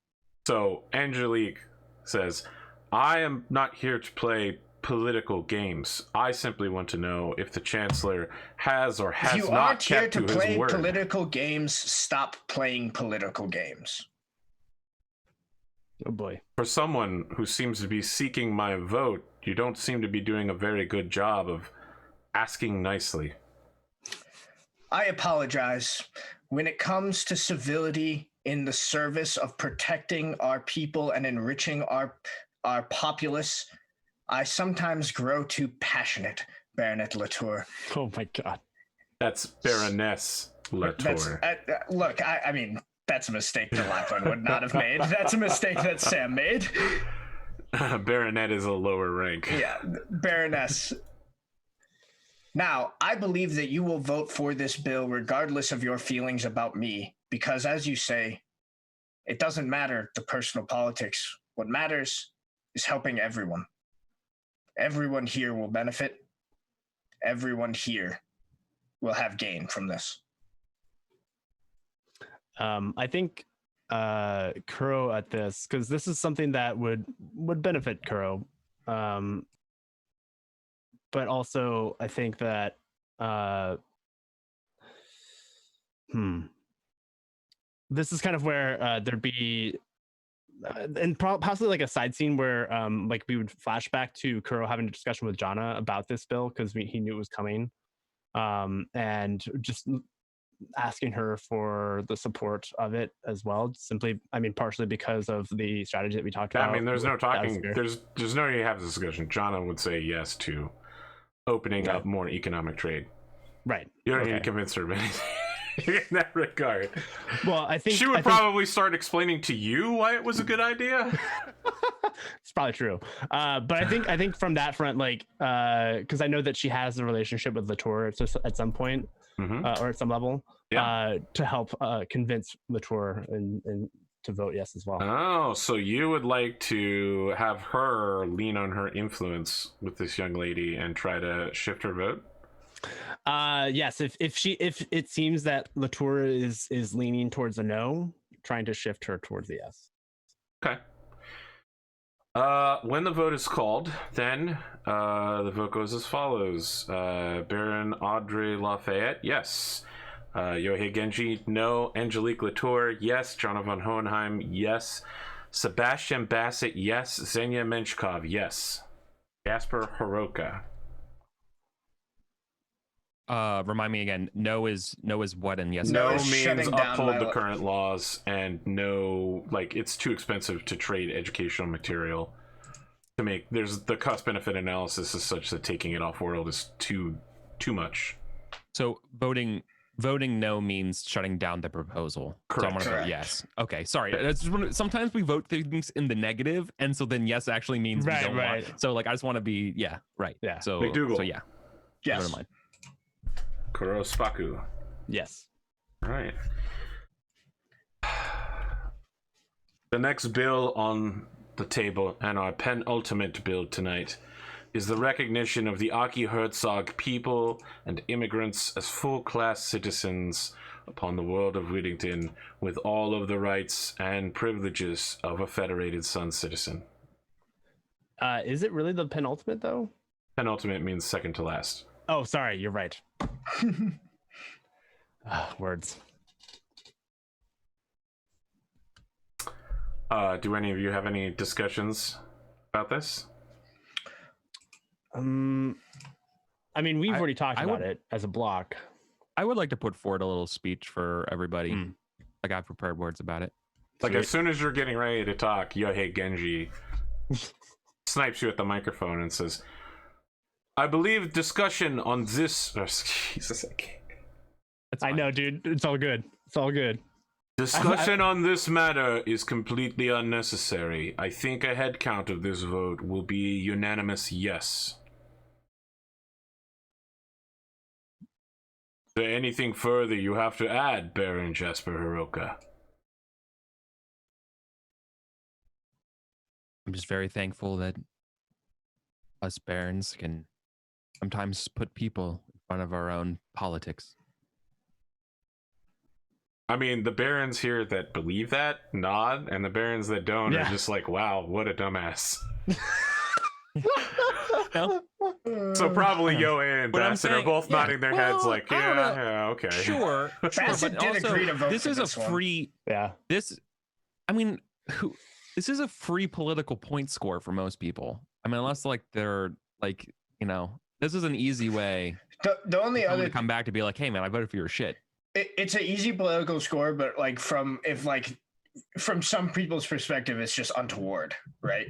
So Angelique says, I am not here to play political games. I simply want to know if the Chancellor has or If has you not aren't here kept to to play his word. political games, stop playing political games. Oh boy. For someone who seems to be seeking my vote, you don't seem to be doing a very good job of asking nicely. I apologize. When it comes to civility in the service of protecting our people and enriching our populace, I sometimes grow too passionate, Baronet Latour. Oh my god. That's Baroness Latour. Look, I mean, that's a mistake that Lapland would not have made. That's a mistake that Sam made. Baronet is a lower rank. Yeah, Baroness. Now, I believe that you will vote for this bill regardless of your feelings about me, because as you say, it doesn't matter the personal politics. What matters is helping everyone. Everyone here will benefit. Everyone here will have gain from this. I think Kuro at this, because this is something that would benefit Kuro. But also I think that this is kind of where there'd be and possibly like a side scene where like we would flash back to Kuro having a discussion with Jana about this bill because he knew it was coming, and just asking her for the support of it as well. Simply, I mean, partially because of the strategy that we talked about. I mean, there's no talking. Azure. There's no need to have this discussion. Jana would say yes to opening up more economic trade. Right. You don't need to convince her of anything in that regard. Well, I think she would probably start explaining to you why it was a good idea. It's probably true. But I think from that front, like, because I know that she has a relationship with Latour at some point, or at some level, to help convince Latour and to vote yes as well. Oh, so you would like to have her lean on her influence with this young lady and try to shift her vote? Yes, if it seems that Latour is leaning towards a no, trying to shift her towards the yes. Okay. When the vote is called, then the vote goes as follows. Baron Audrey Lafayette, yes. Yohei Genji, no. Angelique Latour, yes. John von Hohenheim, yes. Sebastian Bassett, yes. Xenia Menchkov, yes. Jasper Hiroka. Remind me again. No is what and yes. No is means shutting down uphold my the current laws, and no, like, it's too expensive to trade educational material to make. There's the cost benefit analysis is such that taking it off world is too much. So voting no means shutting down the proposal. Correct. So I want to vote yes. Okay, sorry. That's just sometimes we vote things in the negative, and so then yes actually means we don't want. So like I just want to be right. Yeah. So McDougal. So yeah. Yes. Never mind. Kurospaku. Yes. All right. The next bill on the table, and our penultimate bill tonight, is the recognition of the Aki Herzog people and immigrants as full-class citizens upon the world of Whittington with all of the rights and privileges of a Federated Sun citizen. Is it really the penultimate though? Penultimate means second to last. Oh, sorry, you're right. Words. Do any of you have any discussions about this? I mean, we've already talked about it as a block. I would like to put forward a little speech for everybody. Like I've prepared words about it. Like as soon as you're getting ready to talk, Yohei Genji snipes you at the microphone and says, I believe discussion on this... Oh, Jesus, I can't. I know, dude. It's all good. It's all good. Discussion on this matter is completely unnecessary. I think a head count of this vote will be unanimous yes. Is there anything further you have to add, Baron Jasper Hiroka? I'm just very thankful that us barons can sometimes put people in front of our own politics. I mean, the barons here that believe that nod, and the barons that don't are just like, wow, what a dumbass. No? So probably Yo and But I'm Bassett are saying- both yeah, nodding their heads well, like, I don't yeah, know. yeah, okay. Sure, Bassett but did also agree to vote this for is this a one. free. Yeah. I mean, this is a free political point score for most people. I mean, unless like they're like, this is an easy way The only for someone other to come back to be like, hey man, I voted for your shit. it's an easy political score, but like from some people's perspective, it's just untoward, right?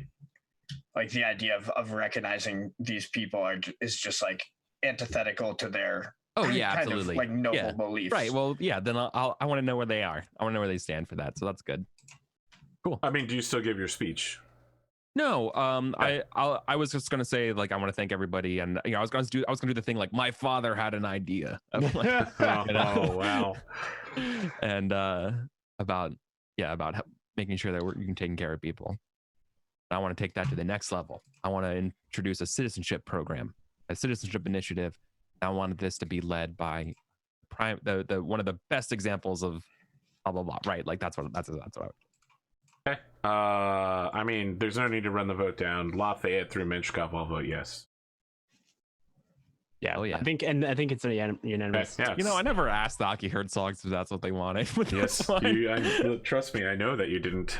Like the idea of recognizing these people is just like antithetical to their Oh yeah, kind absolutely. of like noble Yeah. beliefs. Right. Well, yeah. Then I want to know where they are. I want to know where they stand for that. So that's good. Cool. I mean, do you still give your speech? No. Okay. I was just gonna say like I want to thank everybody, and I was gonna do the thing like my father had an idea. Of, like, Oh, wow. And about making sure that we're taking care of people. I want to take that to the next level. I want to introduce a citizenship program, a citizenship initiative. I wanted this to be led by the one of the best examples of blah blah blah. Right? Like that's what I would. Okay. I mean, there's no need to run the vote down. Lafayette through Menshkov, I'll vote yes. Yeah, Oh, yeah. I think it's a unanimous. Okay, yeah, I never asked the Aki Herzogs if that's what they wanted. But that's Yes, fine. trust me, I know that you didn't.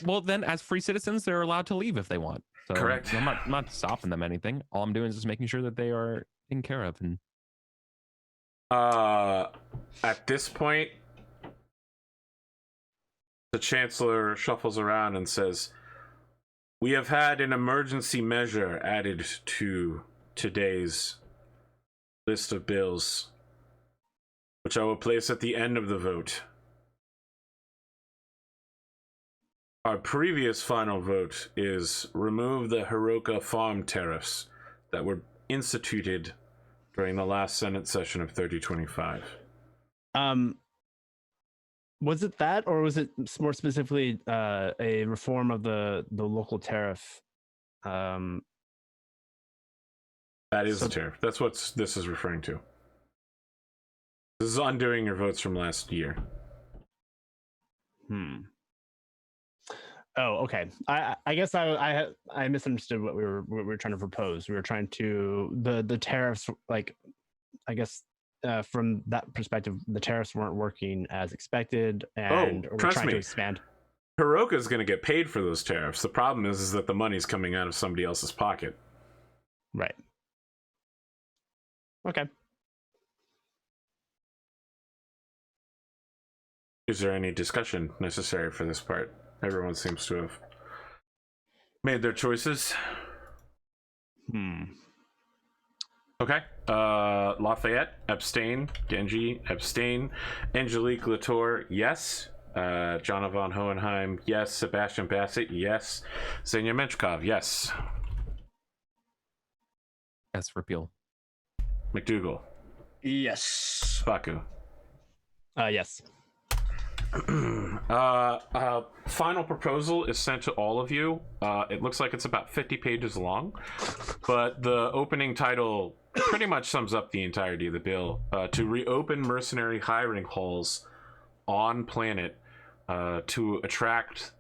well, then as free citizens, they're allowed to leave if they want. So Correct. I'm not stopping them anything. All I'm doing is just making sure that they are taken care of. And At this point, the Chancellor shuffles around and says, "We have had an emergency measure added to today's list of bills, which I will place at the end of the vote. Our previous final vote is remove the Hiroka farm tariffs that were instituted during the last Senate session of 3025. Was it that, or was it more specifically a reform of the local tariff? That is the tariff. That's what this is referring to. This is undoing your votes from last year. Oh, okay. I guess I misunderstood what we were trying to propose. We were trying to the tariffs, like, I guess from that perspective, the tariffs weren't working as expected, and we're trust trying me. to expand. Hiroka is going to get paid for those tariffs. The problem is that the money's coming out of somebody else's pocket. Right. Okay. Is there any discussion necessary for this part? Everyone seems to have made their choices. Okay. Lafayette, abstain. Genji, abstain. Angelique Latour, yes. Jonna von Hohenheim, yes. Sebastian Bassett, yes. Xenia Menchkov, yes. yes, repeal. McDougal, Yes. Baku. Yes. Final proposal is sent to all of you. It looks like it's about 50 pages long, but the opening title pretty much sums up the entirety of the bill. To reopen mercenary hiring halls on planet to attract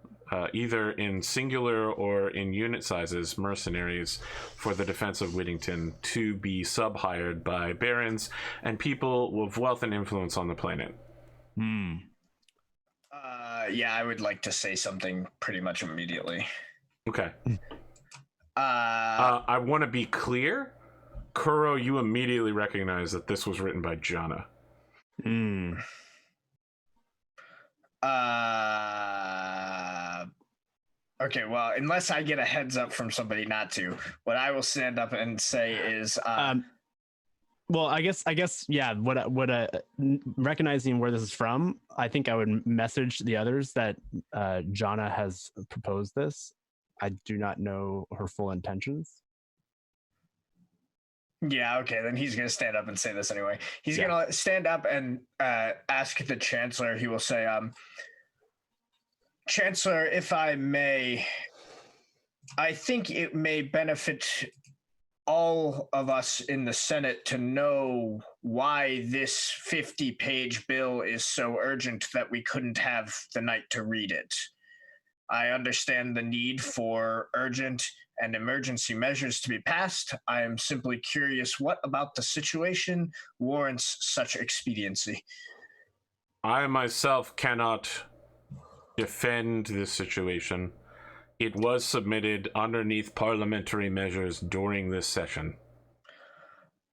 either in singular or in unit sizes mercenaries for the defense of Whittington to be sub-hired by barons and people with wealth and influence on the planet. Yeah, I would like to say something pretty much immediately. Okay. I want to be clear. Kuro, you immediately recognize that this was written by Jonna. Okay, well, unless I get a heads up from somebody not to, what I will stand up and say is well, I guess, yeah. Recognizing where this is from, I think I would message the others that Jonna has proposed this. I do not know her full intentions. Yeah, okay, then he's gonna stand up and say this anyway. He's gonna stand up and ask the Chancellor. He will say, "Chancellor, if I may, I think it may benefit all of us in the Senate to know why this 50-page bill is so urgent that we couldn't have the night to read it. I understand the need for urgent and emergency measures to be passed. I am simply curious what about the situation warrants such expediency. I myself cannot defend this situation. It was submitted underneath parliamentary measures during this session.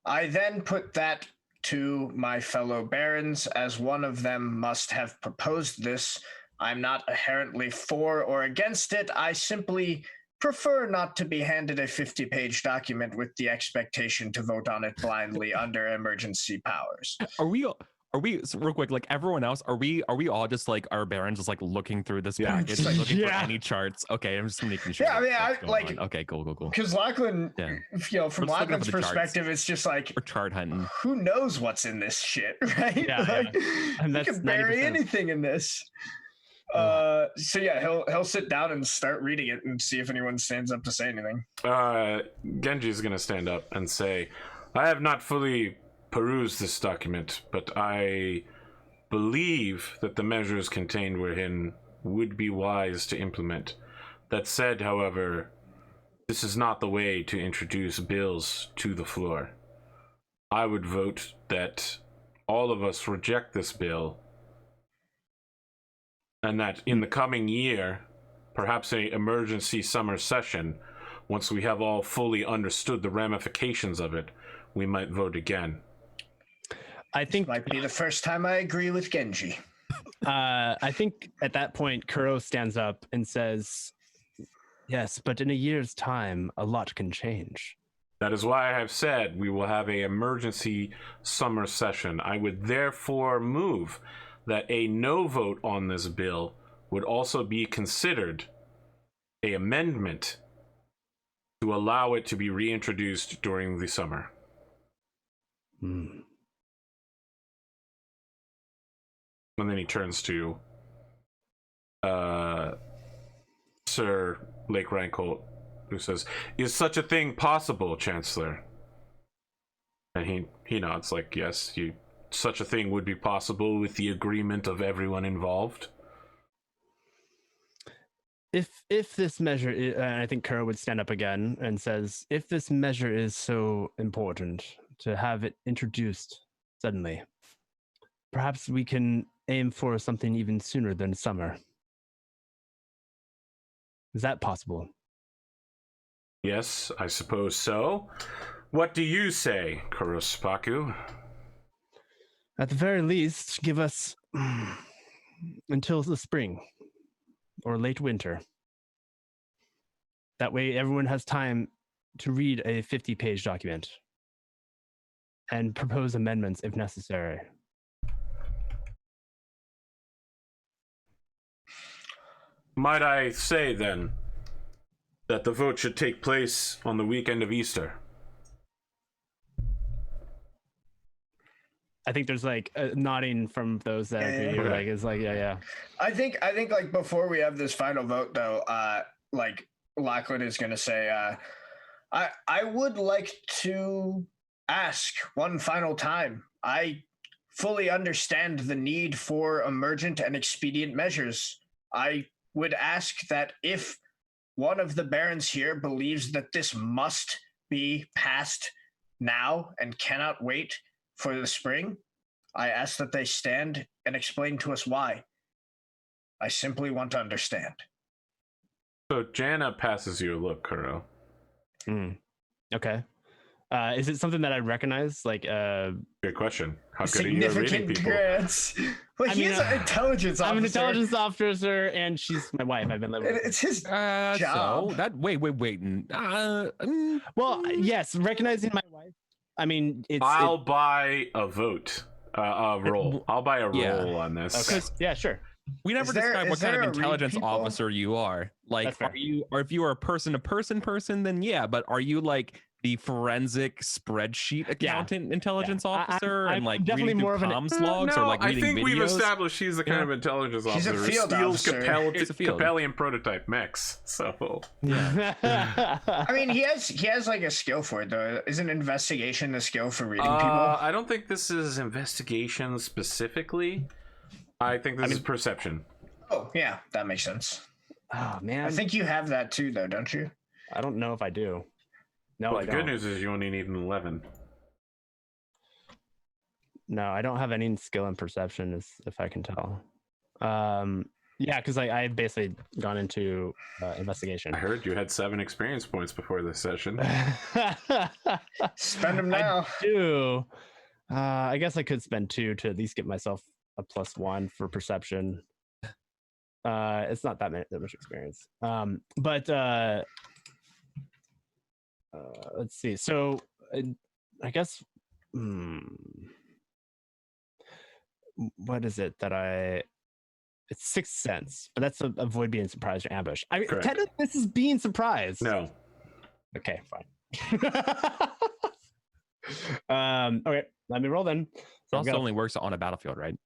I then put that to my fellow barons, as one of them must have proposed this. I'm not inherently for or against it. I simply prefer not to be handed a 50-page document with the expectation to vote on it blindly under emergency powers. Are we so real quick, like everyone else, are we all just like our barons just like looking through this package, like, looking for any charts? Okay, I'm just making sure. Yeah, I mean, that's I like. on. Okay, cool. Because Lachlan, from Lachlan's perspective, it's just like we're chart hunting. Who knows what's in this shit, right? Yeah, like, and you that's can bury 90%. anything in this. So yeah, he'll sit down and start reading it and see if anyone stands up to say anything. Genji's gonna stand up and say, I have not fully perused this document, but I believe that the measures contained within would be wise to implement. That said, however, this is not the way to introduce bills to the floor. I would vote that all of us reject this bill, and that in the coming year, perhaps an emergency summer session, once we have all fully understood the ramifications of it, we might vote again. I think Might be the first time I agree with Genji. I think at that point, Kuro stands up and says, yes, but in a year's time, a lot can change. That is why I have said we will have an emergency summer session. I would therefore move that a no vote on this bill would also be considered an amendment to allow it to be reintroduced during the summer. Hmm. And then he turns to Sir Lake Rankholt, who says, is such a thing possible, Chancellor? And he nods like, yes, such a thing would be possible with the agreement of everyone involved. If this measure, I think Kuro would stand up again and says, if this measure is so important to have it introduced suddenly, perhaps we can aim for something even sooner than summer. Is that possible? Yes, I suppose so. What do you say, Kurospaku? At the very least, give us until the spring or late winter. That way everyone has time to read a 50-page document and propose amendments if necessary. Might I say, then, that the vote should take place on the weekend of Easter? I think there's like a nodding from those that agree. Okay. Like it's like yeah. I think like before we have this final vote though, like Lachlan is gonna say, I would like to ask one final time. I fully understand the need for emergent and expedient measures. I would ask that if one of the barons here believes that this must be passed now and cannot wait for the spring, I ask that they stand and explain to us why. I simply want to understand. So Jana passes you a look, Kuro. Okay. Is it something that I recognize? Like Good question. How good are you at reading Significant people? grants. Well, he's an intelligence officer. I'm an intelligence officer, and she's my wife. I've been living with her. It's his job. So that wait. Well, yes, recognizing my wife. I mean, I'll buy a vote. A roll. I'll buy a Yeah. roll on this. Okay. Yeah, sure. We never describe what kind of intelligence officer you are. Like, That's fair. are you, or if you are a person-to-person person, then yeah. But are you like the forensic spreadsheet accountant intelligence officer, I'm and like definitely reading more of through an- comms logs, or like I reading think videos? we've established he's the kind of intelligence He's a officer who field steals officer. He's a field. Capellian prototype mechs. So I mean, he has like a skill for it though. Isn't investigation a skill for reading people? I don't think this is investigation specifically. I think this is perception. Oh, yeah, that makes sense. Oh man, I think you have that too, though, don't you? I don't know if I do. No, Well, I the don't. good news is you only need an 11. No, I don't have any skill in perception, if I can tell. Yeah, because I basically gone into investigation. I heard you had 7 experience points before this session. Spend them now. I do. I guess I could spend 2 to at least get myself a +1 for perception. It's not that much experience. But let's see. So I guess. What is it that it's 6 cents, but that's avoid being surprised or ambush. I mean, Correct. technically this is being surprised. No. Okay, fine. Okay, let me roll then. It So also only works on a battlefield, right?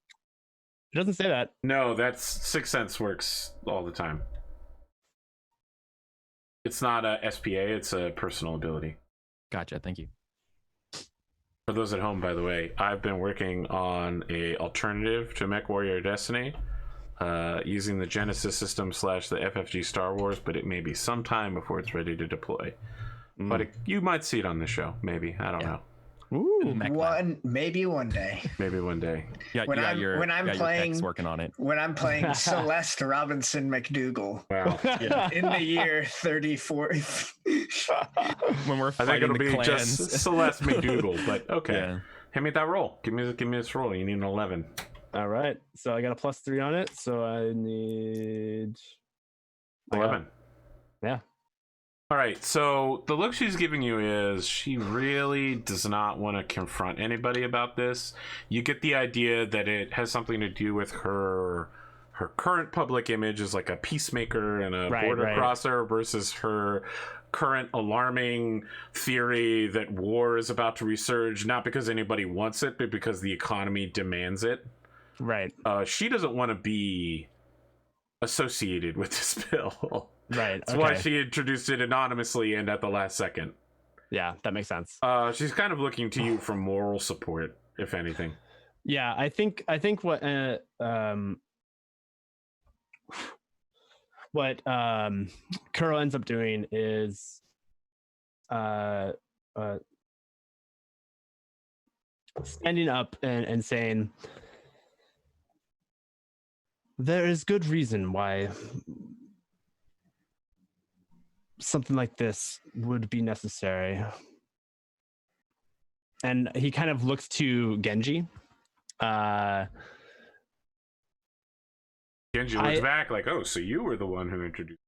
it doesn't say that. No, that's 6 cents works all the time. It's not a SPA, it's a personal ability. Gotcha. Thank you. For those at home, by the way, I've been working on a alternative to Mechwarrior Destiny, using the Genesis system / the FFG Star Wars, but it may be some time before it's ready to deploy. But you might see it on the show, maybe. I don't know. Ooh, Mech lab. Maybe one day. Maybe one day. Yeah, When you got I'm- your, when I'm you got your playing- techs working on it. When I'm playing Celeste Robinson McDougal Wow. Yeah. in the year 34. When we're I think fighting it'll the be clans. just Celeste McDougal, but okay. Yeah. Hand me that roll. Give me this roll. You need an 11. all right. So I got a +3 on it. So I need 11. Yeah. All right, so the look she's giving you is she really does not want to confront anybody about this. You get the idea that it has something to do with her current public image as like a peacemaker and a border crosser versus her current alarming theory that war is about to resurge, not because anybody wants it, but because the economy demands it. Right. She doesn't want to be associated with this bill. Right. That's why she introduced it anonymously and at the last second. Yeah, that makes sense. She's kind of looking to you for moral support, if anything. Yeah, I think what Curl ends up doing is standing up and saying there is good reason why something like this would be necessary. And he kind of looks to Genji. Genji looks back like, oh, so you were the one who introduced.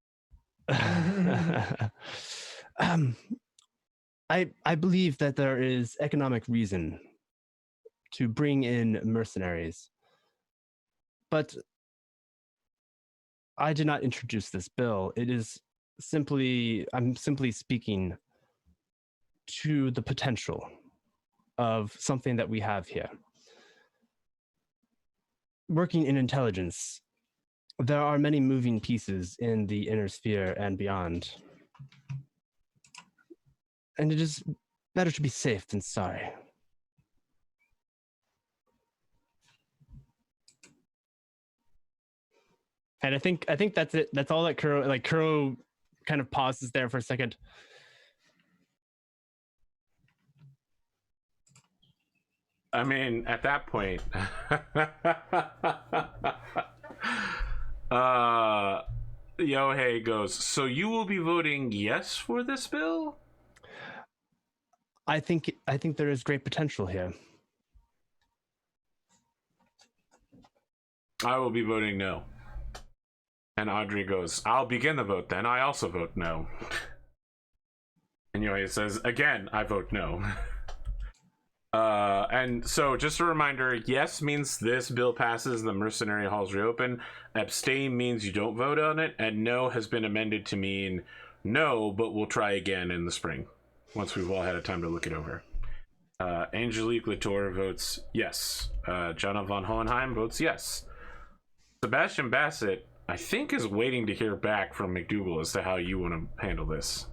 I believe that there is economic reason to bring in mercenaries, but I did not introduce this bill. It is I'm simply speaking to the potential of something that we have here. Working in intelligence, there are many moving pieces in the inner sphere and beyond. And it is better to be safe than sorry. And I think that's it. That's all that Kuro kind of pauses there for a second. I mean, at that point, Yohei goes, so you will be voting yes for this bill? I think there is great potential here. I will be voting no. And Audrey goes, I'll begin the vote then. I also vote no. And Yohei says, again, I vote no. And so just a reminder, yes means this bill passes, the mercenary halls reopen. Abstain means you don't vote on it. And no has been amended to mean no, but we'll try again in the spring, once we've all had a time to look it over. Angelique Latour votes yes. Jana von Hohenheim votes yes. Sebastian Bassett, I think, is waiting to hear back from McDougal as to how you want to handle this.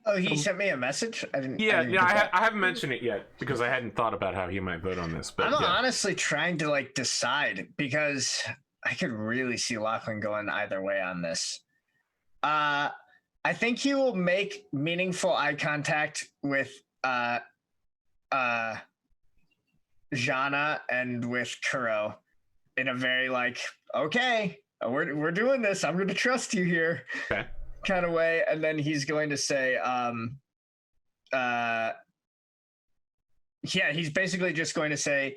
Oh, he sent me a message? I didn't I get that. haven't mentioned it yet because I hadn't thought about how he might vote on this. But I'm honestly trying to decide because I could really see Lachlan going either way on this. I think he will make meaningful eye contact with Jana and with Kuro in a very like, okay, we're doing this. I'm going to trust you here, Okay. kind of way. And then he's going to say, he's basically just going to say,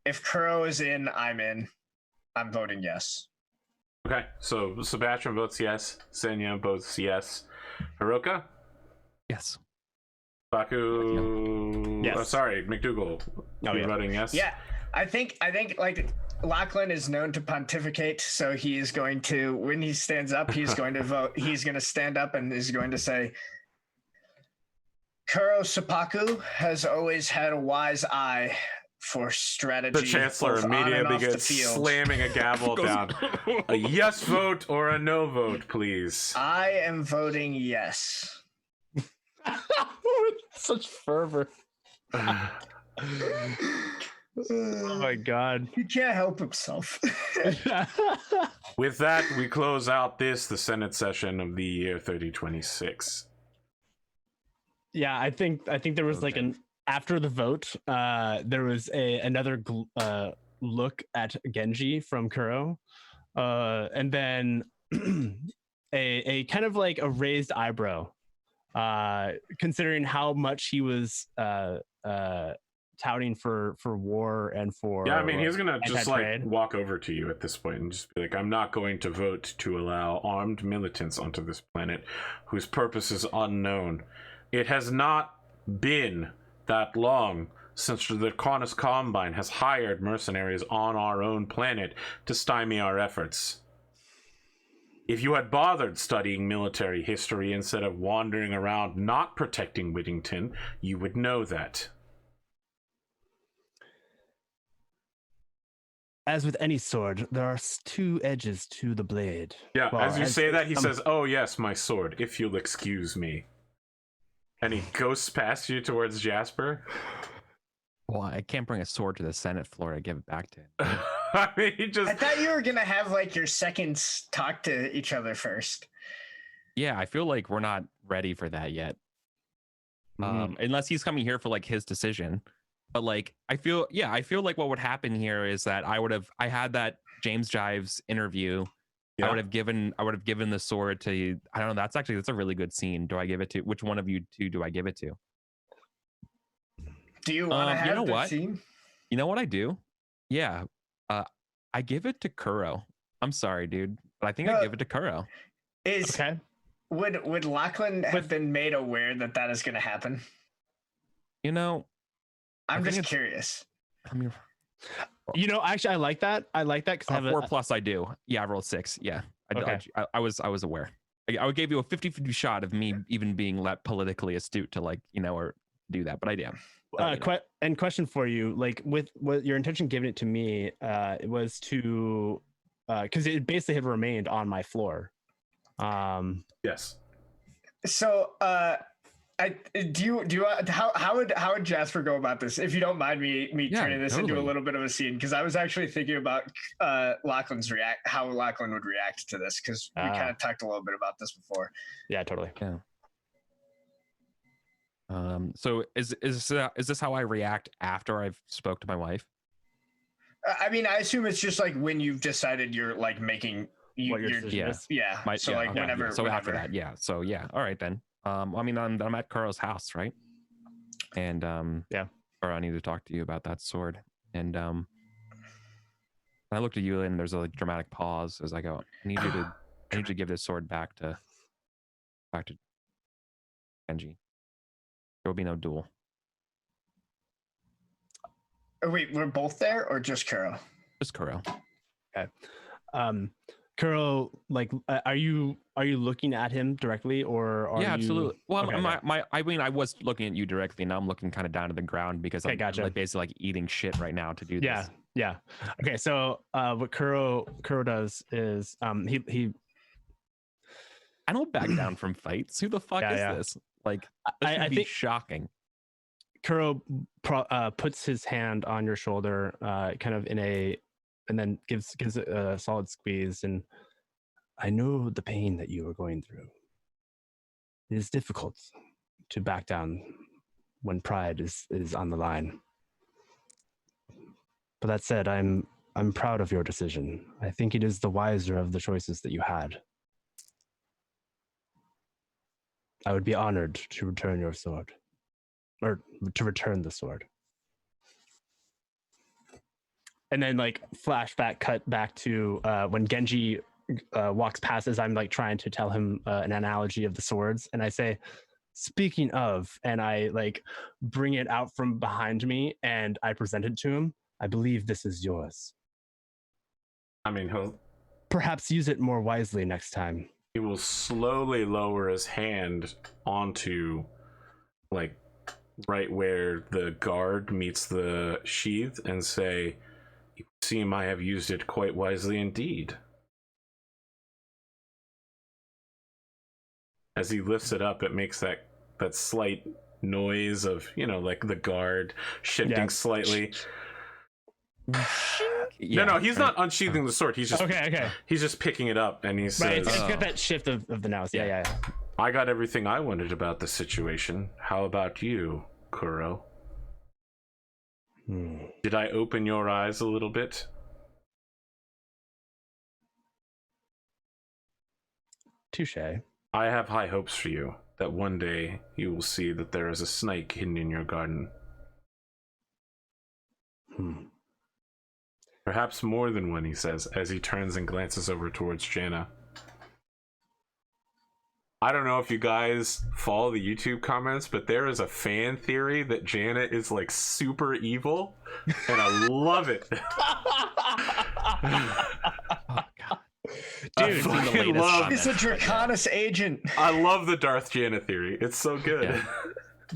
if Kuro is in, I'm in. I'm voting yes. Okay. So Sebastian votes yes. Senya votes yes. Hiroka? Yes. Baku? Yes. Oh, sorry, McDougal. You're voting yes? Yeah, I think like Lachlan is known to pontificate, so he is going to, when he stands up, he's going to vote. He's going to stand up and is going to say, Kuro Seppaku has always had a wise eye for strategy. The Chancellor both on and immediately off the begins field. slamming a gavel down. A yes vote or a no vote, please. I am voting yes. Such fervor. Oh my god. He can't help himself. With that, we close out the Senate session of the year 3026. Yeah, I think there was like an after the vote, there was another look at Genji from Kuro, and then a kind of like a raised eyebrow, considering how much he was touting for war and for Yeah, I mean, he's gonna just like anti-trade. walk over to you at this point and just be like, I'm not going to vote to allow armed militants onto this planet whose purpose is unknown. It has not been that long since the Cronus Combine has hired mercenaries on our own planet to stymie our efforts. If you had bothered studying military history instead of wandering around not protecting Whittington, you would know that. As with any sword, there are two edges to the blade. Yeah, Well, as you say that, he some- says, oh yes, my sword, if you'll excuse me. And he ghosts past you towards Jasper. Well, I can't bring a sword to the Senate floor to give it back to him. I mean, he just... I thought you were gonna have like your seconds talk to each other first. Yeah, I feel like we're not ready for that yet. Unless he's coming here for like his decision. But like, I feel like what would happen here is that I had that James Jives interview. Yeah. I would have given the sword to, I don't know. That's a really good scene. Do I give it to, which one of you two do I give it to? Do you want to have you know the what? scene? You know what I do? Yeah. I give it to Kuro. I'm sorry, dude, but I think I give it to Kuro. Is Okay. Would Lachlan have been made aware that that is going to happen? You know, I'm think just it's- curious. I mean, You know, actually, I like that. I like that because I have 4+ I do. Yeah, I rolled 6. Yeah, Okay. I was aware. I would give you a 50-50 shot of me even being let politically astute to like, or do that, but I am. And question for you, like with your intention giving it to me, it was to because it basically had remained on my floor. Yes. So, how would Jasper go about this? If you don't mind me Yeah, turning this into a totally. little bit of a scene, because I was actually thinking about how Lachlan would react to this, because we kind of talked a little bit about this before. Yeah, totally. Yeah. So is this how I react after I've spoke to my wife? I mean, I assume it's just like when you've decided you're like making What your you're, decision is. yeah. So like okay, whenever. yeah. So after whenever. that, yeah. So yeah. All right then. I mean, I'm at Kuro's house, right? And Yeah. Or I need to talk to you about that sword. And I looked at you, and there's a like, dramatic pause as I go. I need you to give this sword back to Genji. There will be no duel. Oh, wait, we're both there, or just Kuro? Just Kuro. Kuro, like, are you looking at him directly, or are you? Absolutely. Well, Okay, I mean, I was looking at you directly. Now I'm looking kind of down to the ground because I'm gotcha. like basically like eating shit right now to do Yeah, this. yeah. Okay, so what Kuro does is he I don't back down from fights. Who the fuck is Yeah. this? Like, I be think shocking. Kuro puts his hand on your shoulder, kind of in a and then gives it a solid squeeze. And I know the pain that you are going through. It is difficult to back down when pride is on the line. But that said, I'm proud of your decision. I think it is the wiser of the choices that you had. I would be honored to return your sword, or to return the sword. And then like flashback cut back to when Genji walks past as I'm like trying to tell him an analogy of the swords, and I say, speaking of, and I like bring it out from behind me and I present it to him. I believe this is yours. I mean, he'll Perhaps use it more wisely next time. he will slowly lower his hand onto, like, right where the guard meets the sheath and say, "You seem I have used it quite wisely indeed." As he lifts it up, it makes that slight noise of, you know, like the guard shifting slightly. No, he's not unsheathing the sword. He's just He's just picking it up, and he says, it's got that shift of the nous. Yeah. "I got everything I wanted about the situation. How about you, Kuro? Did I open your eyes a little bit?" Touche. I have high hopes for you, that one day you will see that there is a snake hidden in your garden. Perhaps more than one, he says, as he turns and glances over towards Jana. I don't know if you guys follow the YouTube comments, but there is a fan theory that Jana is like super evil, and I love it. Dude, he's a Draconis agent. I love the Darth Jana theory. It's so good. Yeah.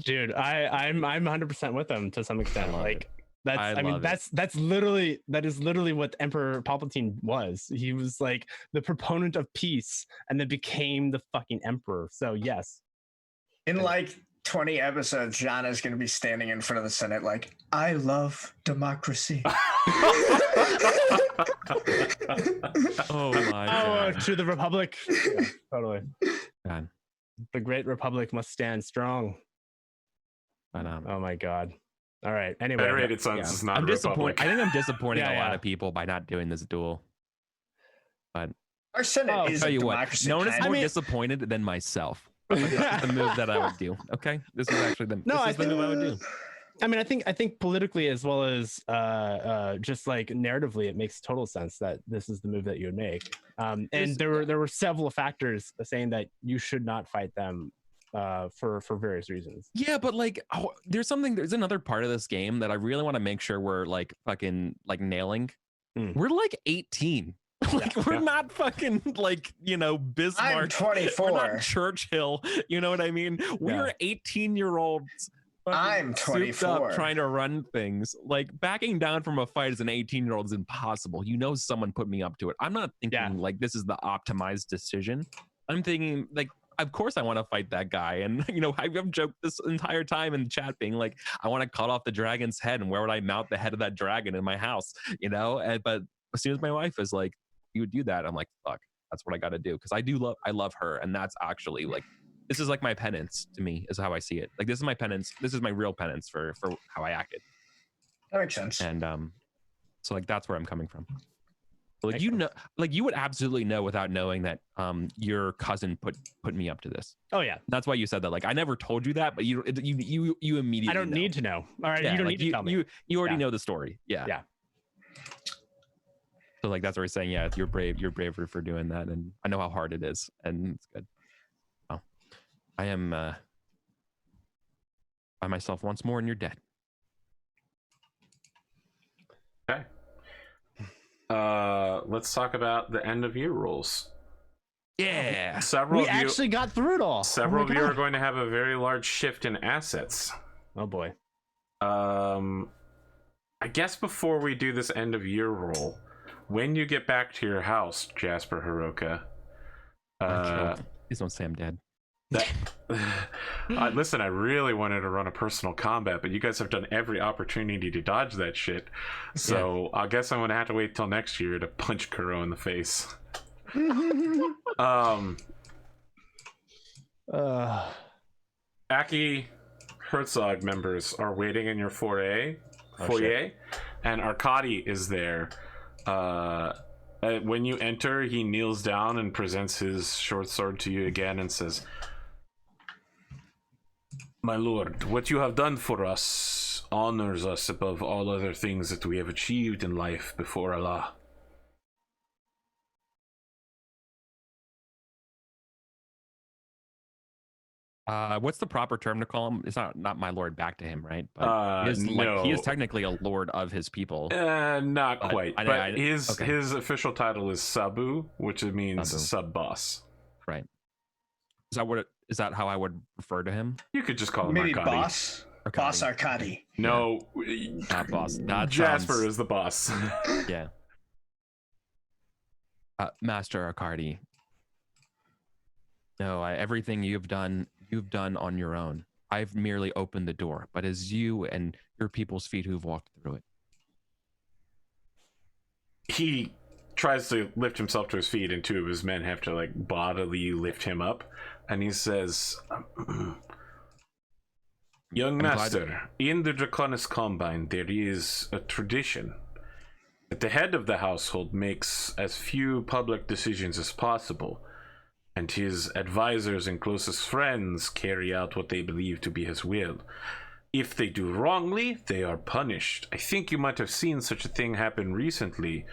Dude, I'm 100% with him to some extent. Like that is literally what Emperor Palpatine was. He was like the proponent of peace and then became the fucking emperor. So yes. In like 20 episodes, Jana's going to be standing in front of the Senate like, "I love democracy." Oh my God. To the Republic. Yeah, totally. God. The great Republic must stand strong. Oh my God. All right. Anyway, Federated Sons is not I'm a disappointed. republic. I think I'm disappointing a lot of people by not doing this duel. But our Senate is tell a you democracy. what, no one is more disappointed than myself. This is the move that I would do. Okay, this is actually the move I would do. I mean, I think politically as well as just like narratively, it makes total sense that this is the move that you would make. And there were several factors saying that you should not fight them for various reasons. Yeah, but like, there's another part of this game that I really want to make sure we're like fucking like nailing. We're like 18. Like we're not fucking like, you know, Bismarck. I'm 24. We're not Churchill. You know what I mean? We're 18-year-olds. I'm 24. Up trying to run things. Like backing down from a fight as an 18-year-old is impossible. You know, someone put me up to it. I'm not thinking like this is the optimized decision. I'm thinking like, of course I want to fight that guy. And you know, I've joked this entire time in the chat being like, I want to cut off the dragon's head, and where would I mount the head of that dragon in my house? You know, but as soon as my wife is like, you would do that, I'm like, fuck, that's what I got to do, because I love her, and that's actually like, this is like my penance to me, is how I see it. Like this is my penance. This is my real penance for how I acted. That makes sense. And so like that's where I'm coming from. Like you know, like you would absolutely know without knowing that your cousin put me up to this. Oh yeah, that's why you said that. Like I never told you that, but you immediately. I don't need to know. All right, you don't need to tell me. You already know the story. Yeah. So like that's what we're saying. Yeah, you're brave. You're braver for doing that, and I know how hard it is, and it's good. Oh, I am by myself once more, and you're dead. Okay. Let's talk about the end of year rules. Yeah, we actually got through it all. Several of you are going to have a very large shift in assets. Oh boy. I guess before we do this end of year rule, when you get back to your house, Jasper Hiroka, please don't say I'm dead. That, listen, I really wanted to run a personal combat, but you guys have done every opportunity to dodge that shit. So I guess I'm gonna have to wait till next year to punch Kuro in the face. Aki Herzog members are waiting in your foyer, and Arkady is there. When you enter, he kneels down and presents his short sword to you again and says, "My lord, what you have done for us honors us above all other things that we have achieved in life before Allah." What's the proper term to call him? It's not my lord back to him, right? But he is technically a lord of his people. Not quite. But his official title is Sabu, which means sub boss. Right. Is that how I would refer to him? You could just call him maybe Arkady. boss. Boss Arkady. No, not boss. That Jasper is the boss. Yeah. Master Arkady. No, everything you've done on your own. I've merely opened the door, but as you and your people's feet who've walked through it. He tries to lift himself to his feet, and two of his men have to like bodily lift him up, and he says, "Young master, in the Draconis Combine there is a tradition that the head of the household makes as few public decisions as possible, and his advisors and closest friends carry out what they believe to be his will. If they do wrongly, they are punished. I think you might have seen such a thing happen recently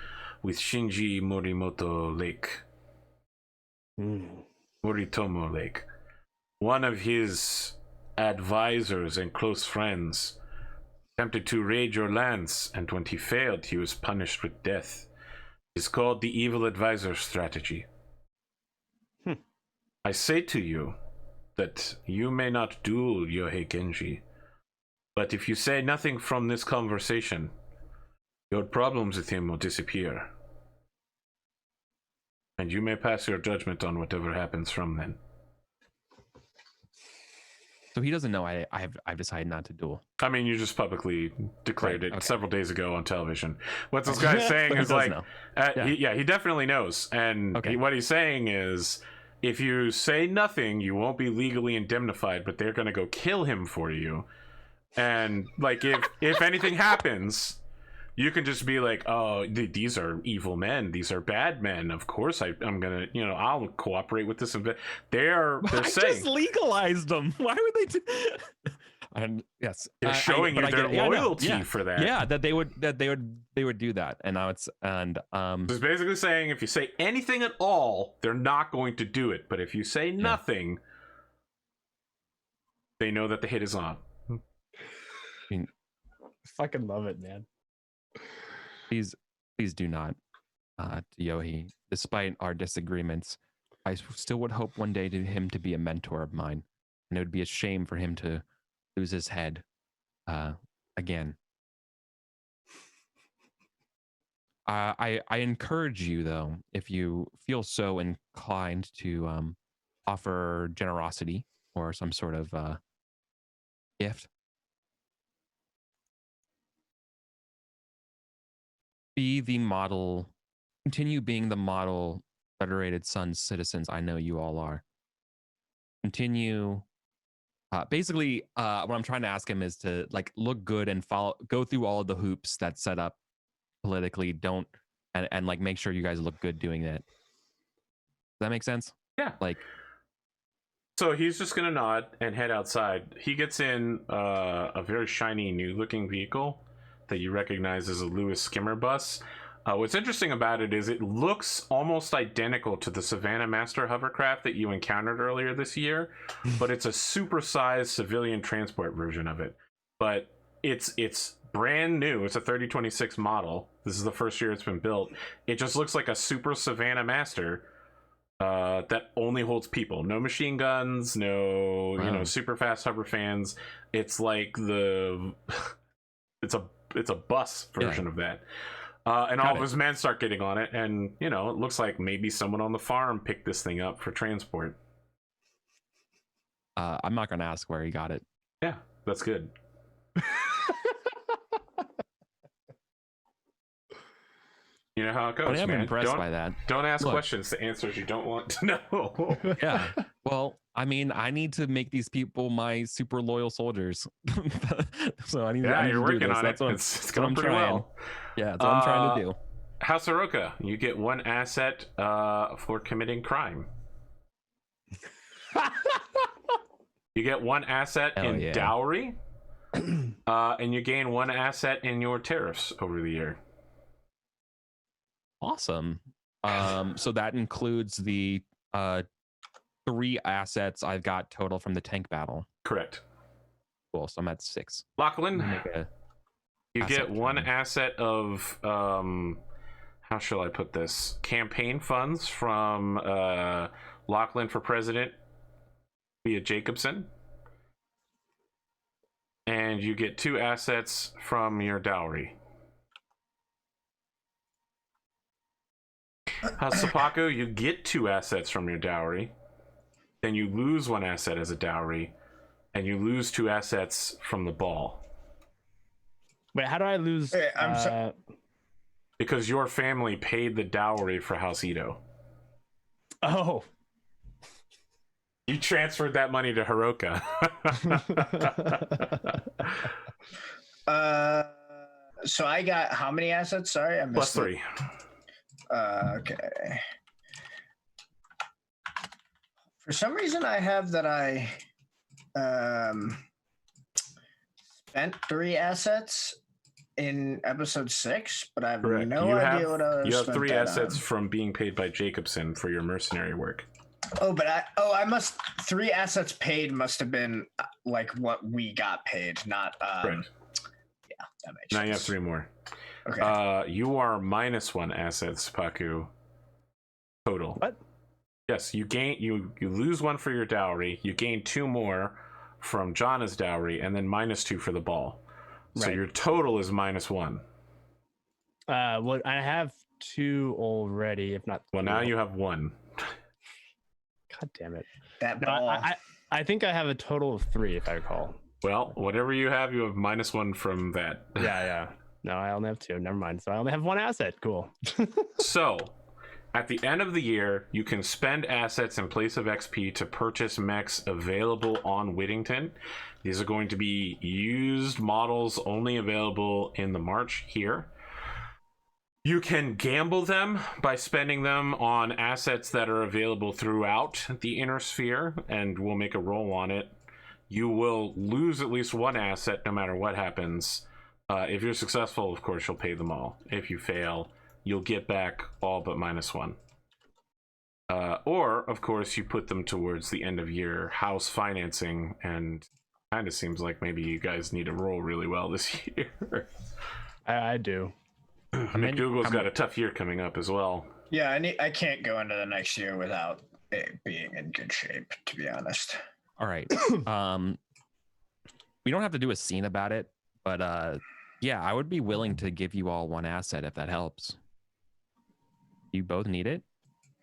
with Shinji Morimoto Lake. Moritomo Lake. One of his advisors and close friends attempted to raid your lands, and when he failed, he was punished with death. It's called the evil advisor strategy. I say to you that you may not duel Yohei Genji, but if you say nothing from this conversation, your problems with him will disappear. And you may pass your judgment on whatever happens from then." So he doesn't know I've decided not to duel. I mean, you just publicly declared it several days ago on television. What this guy's saying is like, he definitely knows. And what he's saying is, if you say nothing, you won't be legally indemnified, but they're going to go kill him for you. And like, if anything happens, you can just be like, "Oh, these are evil men. These are bad men. Of course, I'm gonna, I'll cooperate with this." They're saying, just legalized them. Why would they do? And yes, they're showing you their loyalty for that. Yeah, that they would do that. And now it's it's basically saying if you say anything at all, they're not going to do it. But if you say nothing, they know that the hit is on. I mean, fucking love it, man. Please do not, Yohi. Despite our disagreements, I still would hope one day to him to be a mentor of mine, and it would be a shame for him to lose his head again. I encourage you, though, if you feel so inclined, to offer generosity or some sort of gift. Be the model, continue being the model Federated Suns citizens I know you all are. Continue. Basically, what I'm trying to ask him is to like look good and go through all of the hoops that set up politically. And like make sure you guys look good doing that. Does that make sense? Yeah. Like. So he's just gonna nod and head outside. He gets in a very shiny, new-looking vehicle that you recognize as a Lewis Skimmer bus. What's interesting about it is it looks almost identical to the Savannah Master hovercraft that you encountered earlier this year, but it's a supersized civilian transport version of it. But it's brand new. It's a 3026 model. This is the first year it's been built. It just looks like a super Savannah Master that only holds people. No machine guns, no super fast hover fans. It's like it's a bus version of that. And all of his men start getting on it, and it looks like maybe someone on the farm picked this thing up for transport. I'm not going to ask where he got it. Yeah, that's good. You know how it goes, But I am man. impressed by that. Don't ask Look. questions to answers you don't want to know. Yeah. Well, I mean, I need to make these people my super loyal soldiers. So I need Yeah, to you're do working this. on That's it. what It's that's what going I'm pretty trying. well. Yeah, that's what I'm trying to do. House Aroka, you get 1 asset for committing crime. You get 1 asset Hell in yeah. dowry, and you gain 1 asset in your tariffs over the year. Awesome. So that includes the 3 assets I've got total from the tank battle. Correct. Cool. So I'm at 6. Lachlan, Make a you asset get 1 tree. asset of how shall I put this? Campaign funds from Lachlan for president via Jacobson. And you get 2 assets from your dowry. Sapaku, you get 2 assets from your dowry. Then you lose 1 asset as a dowry. And you lose 2 assets from the ball. Wait, how do I lose? Hey, I'm so- Because your family paid the dowry for House Ito. Oh. You transferred that money to Hiroka. So I got how many assets? Sorry, I missed +3. Okay. For some reason, I have that I spent 3 assets in episode 6, but I have Correct. no idea what I You have spent 3 that assets on. from being paid by Jacobson for your mercenary work. Oh, but I must 3 assets paid must have been like what we got paid, not Correct. yeah, that makes Now sense. you have 3 more. Okay. You are -1 assets, Paku. Total. What? Yes, you gain you lose 1 for your dowry. You gain 2 more from Jana's dowry, and then -2 for the ball. So Right. your total is -1. Well, I have 2 already, if not. Well, 3. now you have 1. God damn it! That No, ball. I think I have a total of 3, if I recall. Well, whatever you have -1 from that. Yeah. No, I only have 2. Never mind. So I only have 1 asset. Cool. So, at the end of the year, you can spend assets in place of XP to purchase mechs available on Whittington. These are going to be used models only available in the March here. You can gamble them by spending them on assets that are available throughout the inner sphere, and we'll make a roll on it. You will lose at least 1 asset no matter what happens. If you're successful, of course, you'll pay them all. If you fail, you'll get back all but -1. Or, of course, you put them towards the end of year house financing, and kind of seems like maybe you guys need to roll really well this year. I do. McDougal's got a tough year coming up as well. Yeah, I can't go into the next year without it being in good shape, to be honest. All right. We don't have to do a scene about it, but yeah, I would be willing to give you all 1 asset if that helps. You both need it?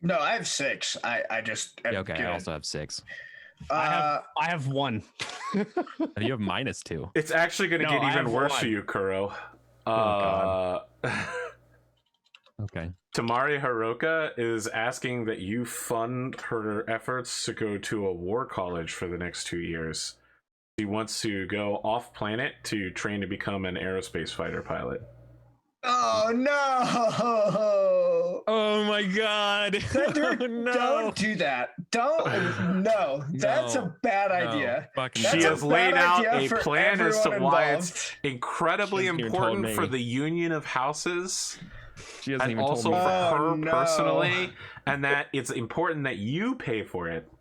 No, I have 6. I just Yeah, okay, I good. also have 6. I have 1. You have -2. It's actually going to No, get I even have worse 1. for you, Kuro. God. Okay. Tamari Hiroka is asking that you fund her efforts to go to a war college for the next 2 years. She wants to go off planet to train to become an aerospace fighter pilot. Oh no! Oh my god. Thunder, don't do that. Don't. No, that's a bad idea. Fucking That's She a has laid bad out idea a for plan as to everyone why involved. it's incredibly She hasn't even important told for me. the union of houses, She hasn't and even also told for me. Oh, her no. personally, and that it's important that you pay for it.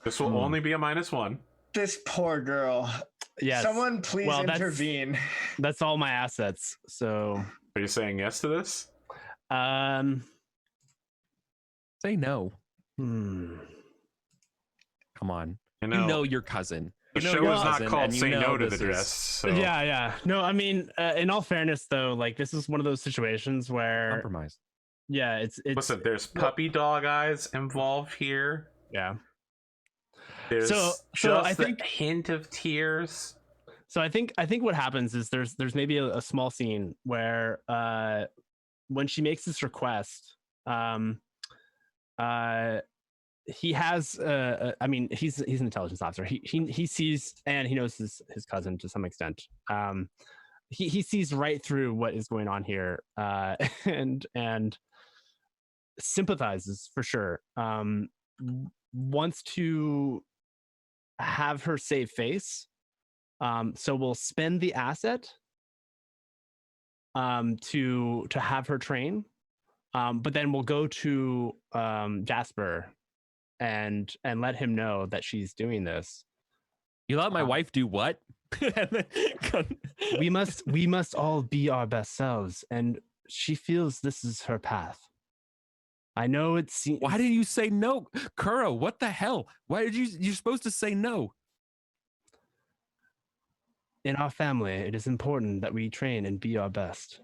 This will only be a -1. This poor girl. Yes. Someone please Well, intervene. That's all my assets. So, Are you saying yes to this? Say no. hmm. Come on. You You know your cousin. the You know show your is not cousin, called and you "Say know No to the this Dress." is So. Yeah. No, I mean, in all fairness, though, like this is one of those situations where, compromise. yeah, it's Listen, there's puppy dog eyes involved here. yeah. There's So just I a think hint of tears. So I think what happens is there's maybe a small scene where when she makes this request, he has I mean he's an intelligence officer. He sees, and he knows his cousin to some extent. He sees right through what is going on here, and sympathizes for sure. Wants to have her save face. So we'll spend the asset to have her train, but then we'll go to Jasper and let him know that she's doing this. You let my wife do what? we must all be our best selves, and she feels this is her path. I know it seems. Why did you say no, Kuro? What the hell? Why did you're supposed to say no? In our family, it is important that we train and be our best.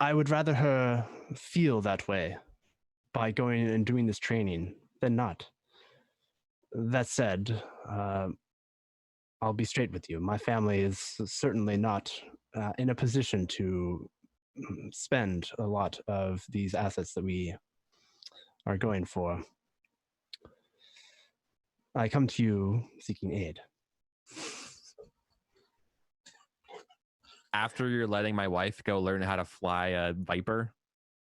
I would rather her feel that way by going and doing this training than not. That said, I'll be straight with you. My family is certainly not in a position to spend a lot of these assets that we are going for. I come to you seeking aid. After you're letting my wife go learn how to fly a Viper,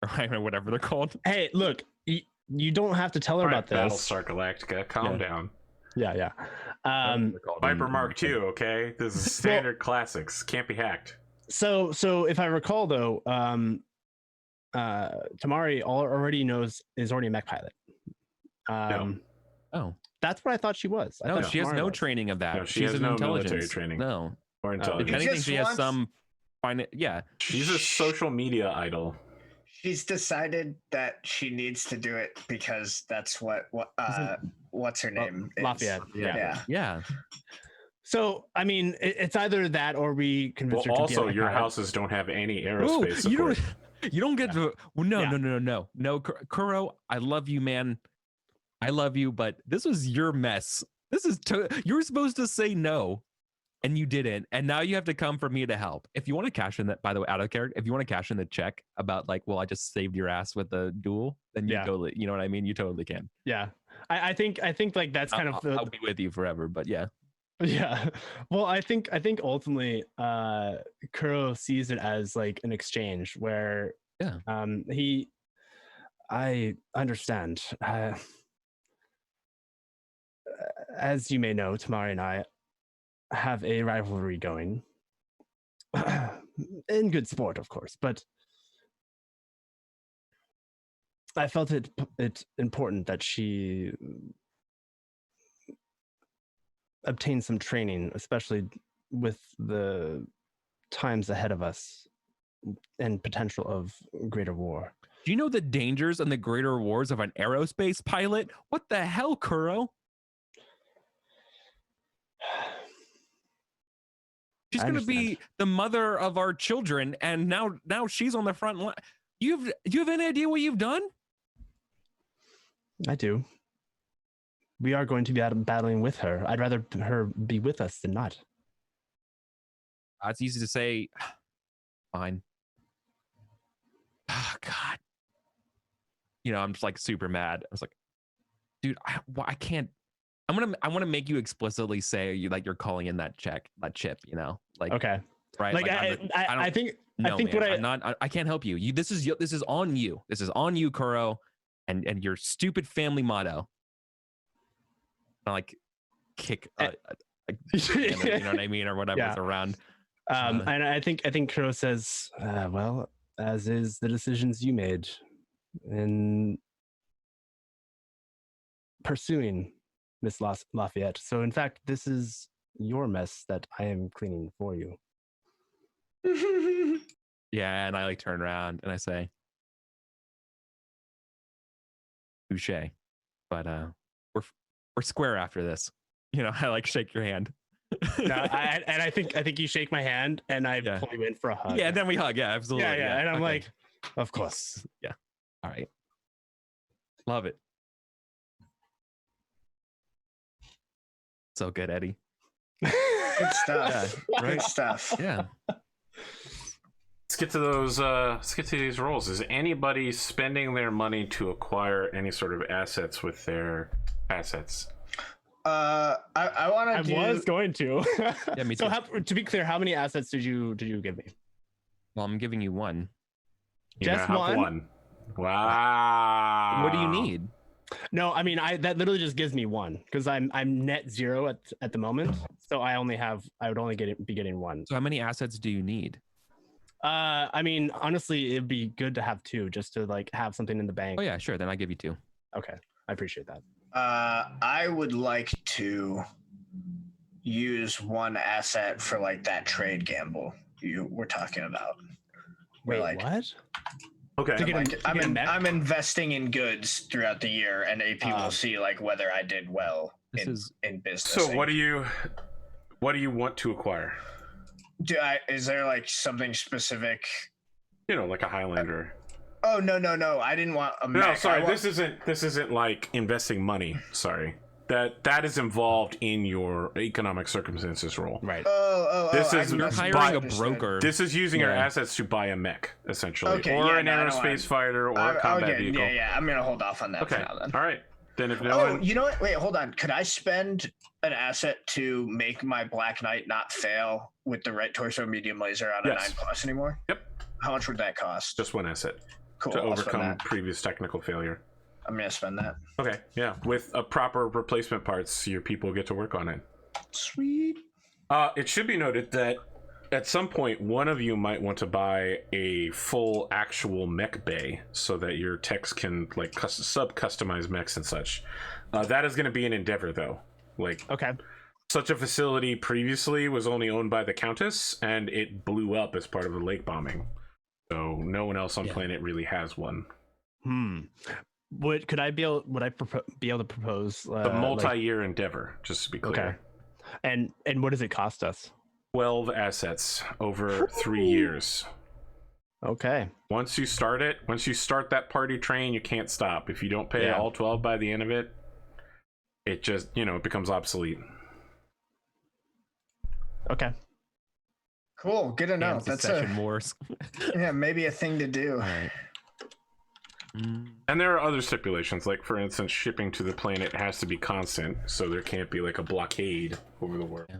or whatever they're called. Hey, look, you don't have to tell her about this. Battlestar Galactica, calm down. Yeah. Viper Mark II, okay? This is standard classics. Can't be hacked. So if I recall though, Tamari already is already a mech pilot. Oh, that's what I thought she was. No, she has no training of that. No, she She's has an no intelligence military training. No. Or If intelligence. anything, she has wants- some. Yeah. She's a social media idol. She's decided that she needs to do it because that's what's her name? is. Lafayette. Yeah. So I mean, it's either that or we convince her to Also, be a your pilot. houses don't have any Ooh, aerospace support. you don't get to. Well, no, Yeah. no, Kuro. I love you, man. I love you, but this was your mess. This is you were supposed to say no, and you didn't, and now you have to come for me to help. If you want to cash in that, by the way, out of character, if you want to cash in the check about like, well, I just saved your ass with the duel, then you totally, you know what I mean? You totally can. Yeah, I think like that's kind of I'll be with you forever, but yeah. Yeah. Well, I think ultimately Kuro sees it as like an exchange where I understand. As you may know, Tamari and I have a rivalry going. In good sport, of course, but I felt it important that she obtain some training, especially with the times ahead of us and potential of greater war. Do you know the dangers and the greater wars of an aerospace pilot? What the hell, Kuro? She's going to be the mother of our children, and now she's on the front line. Do you have any idea what you've done? I do. We are going to be battling with her. I'd rather her be with us than not. It's easy to say. Fine. Oh, God. You know, I'm just like super mad. I was like, dude, I can't. I want to make you explicitly say you're calling in that chip, you know, like, okay. Right. Like, I think I can't help you. This is on you. This is on you, Kuro, and your stupid family motto. Like kick, you know what I mean, or whatever's around. And I think Kuro says, well, as is the decisions you made in pursuing Miss Lafayette. So in fact, this is your mess that I am cleaning for you. Yeah, and I like turn around and I say, touche. But we're square after this. You know, I like shake your hand. No, I think you shake my hand and I pull you in for a hug. Yeah, and then we hug. Yeah, absolutely. Yeah. And I'm like, of course. Yeah. All right. Love it. So good, Eddie. Good stuff. Yeah, right. Good stuff. Yeah. Let's get to those. Let's get to these rolls. Is anybody spending their money to acquire any sort of assets with their assets? I want to. I was going to. Yeah, me So too. to be clear, how many assets did you give me? Well, I'm giving you one. You Just now have one? Wow. What do you need? No, I mean that literally just gives me one because I'm net zero at the moment. So I would only be getting one. So how many assets do you need? I mean, honestly, it'd be good to have two just to like have something in the bank. Oh yeah, sure. Then I give you 2. Okay, I appreciate that. I would like to use one asset for like that trade gamble you were talking about. Wait, like, what? Okay. To get Like, to get a mech? I'm investing in goods throughout the year, and AP will see like whether I did well in business. So what do you want to acquire? Is there like something specific? You know, like a Highlander. Oh no! I didn't want a mech. No, sorry. I want- This isn't like investing money. Sorry. That is involved in your economic circumstances roll. Right. This is- You're Buy- hiring a broker. This is using your Yeah. assets to buy a mech, essentially, Okay, or yeah, an no, I don't aerospace want- fighter, or a combat okay, vehicle. Yeah. I'm gonna hold off on that Okay. for now then. All right. Then if no Oh, one, you know what? Wait, hold on. Could I spend an asset to make my Black Knight not fail with the right torso medium laser on a Yes. 9+ anymore? Yep. How much would that cost? just one asset Cool. to I'll spend overcome that. previous technical failure. I'm gonna spend that. Okay. Yeah. With a proper replacement parts, your people get to work on it. Sweet. It should be noted that at some point, one of you might want to buy a full actual mech bay so that your techs can like sub-customize mechs and such. That is going to be an endeavor, though. Like, Okay. such a facility previously was only owned by the Countess, and it blew up as part of the lake bombing. So no one else on planet really has one. Would I be able to propose A multi-year endeavor, just to be clear. Okay. And what does it cost us? 12 assets over 3 years. Okay. Once you start that party train, you can't stop. If you don't pay all 12 by the end of it, it just, it becomes obsolete. Okay. Cool. Good to know. That's Session wars. maybe a thing to do. All right. And there are other stipulations, like for instance, shipping to the planet has to be constant, so there can't be like a blockade over the world.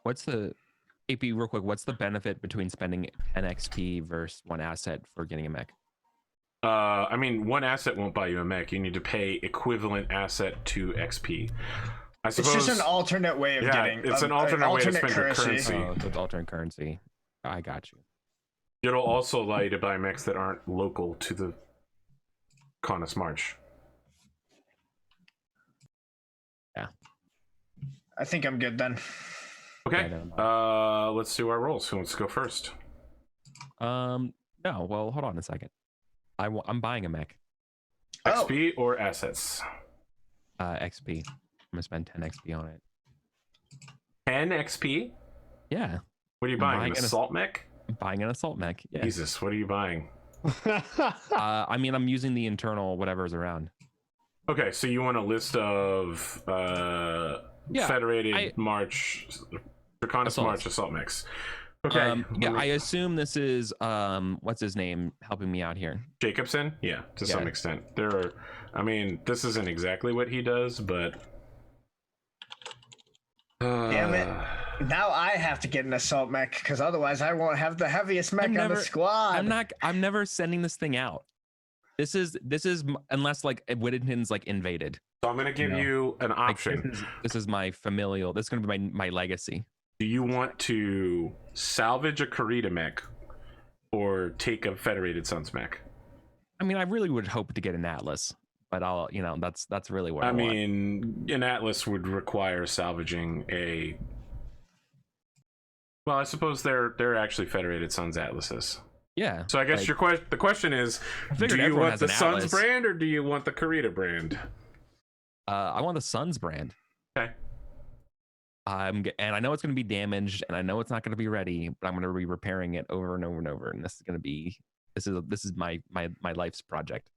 What's the AP real quick? What's the benefit between spending 10 XP versus one asset for getting a mech? I mean, one asset won't buy you a mech. You need to pay equivalent asset to XP. I suppose It's just an alternate way of getting. it's an alternate way to spend your currency. currency. Oh, so it's alternate currency. I got you. It'll also allow you to buy mechs that aren't local to the Canis March. Yeah. I think I'm good then. Okay. Yeah, Let's do our rolls. Who wants to go first? No. Well, hold on a second. I'm buying a mech. XP or assets? XP. I'm gonna spend 10 XP on it. 10 XP? Yeah. What are you I'm buying? buying An an assault mech? I'm buying an assault mech. Yeah. Jesus, what are you buying? I mean, I'm using the internal whatever's around. Okay, so you want a list of Federated March, Draconis March assault mechs. Okay. Yeah, I assume this is what's his name helping me out here. Jacobson? Yeah, to some extent. This isn't exactly what he does, but Damn it. Now I have to get an assault mech because otherwise I won't have the heaviest mech on the squad. I'm never sending this thing out. This is unless like Whittington's like invaded. So I'm gonna give you an option. This is my familial. This is gonna be my legacy. Do you want to salvage a Karita mech or take a Federated Sons mech? I mean, I really would hope to get an Atlas, but that's really what I want. mean, an Atlas would require salvaging a. Well, I suppose they're actually Federated Sons Atlases. Yeah. So I guess the question is, do you want the Sons brand or do you want the Karita brand? I want the Sons brand. Okay. And I know it's going to be damaged, and I know it's not going to be ready, but I'm going to be repairing it over and over and over. And this is going to be this is my life's project.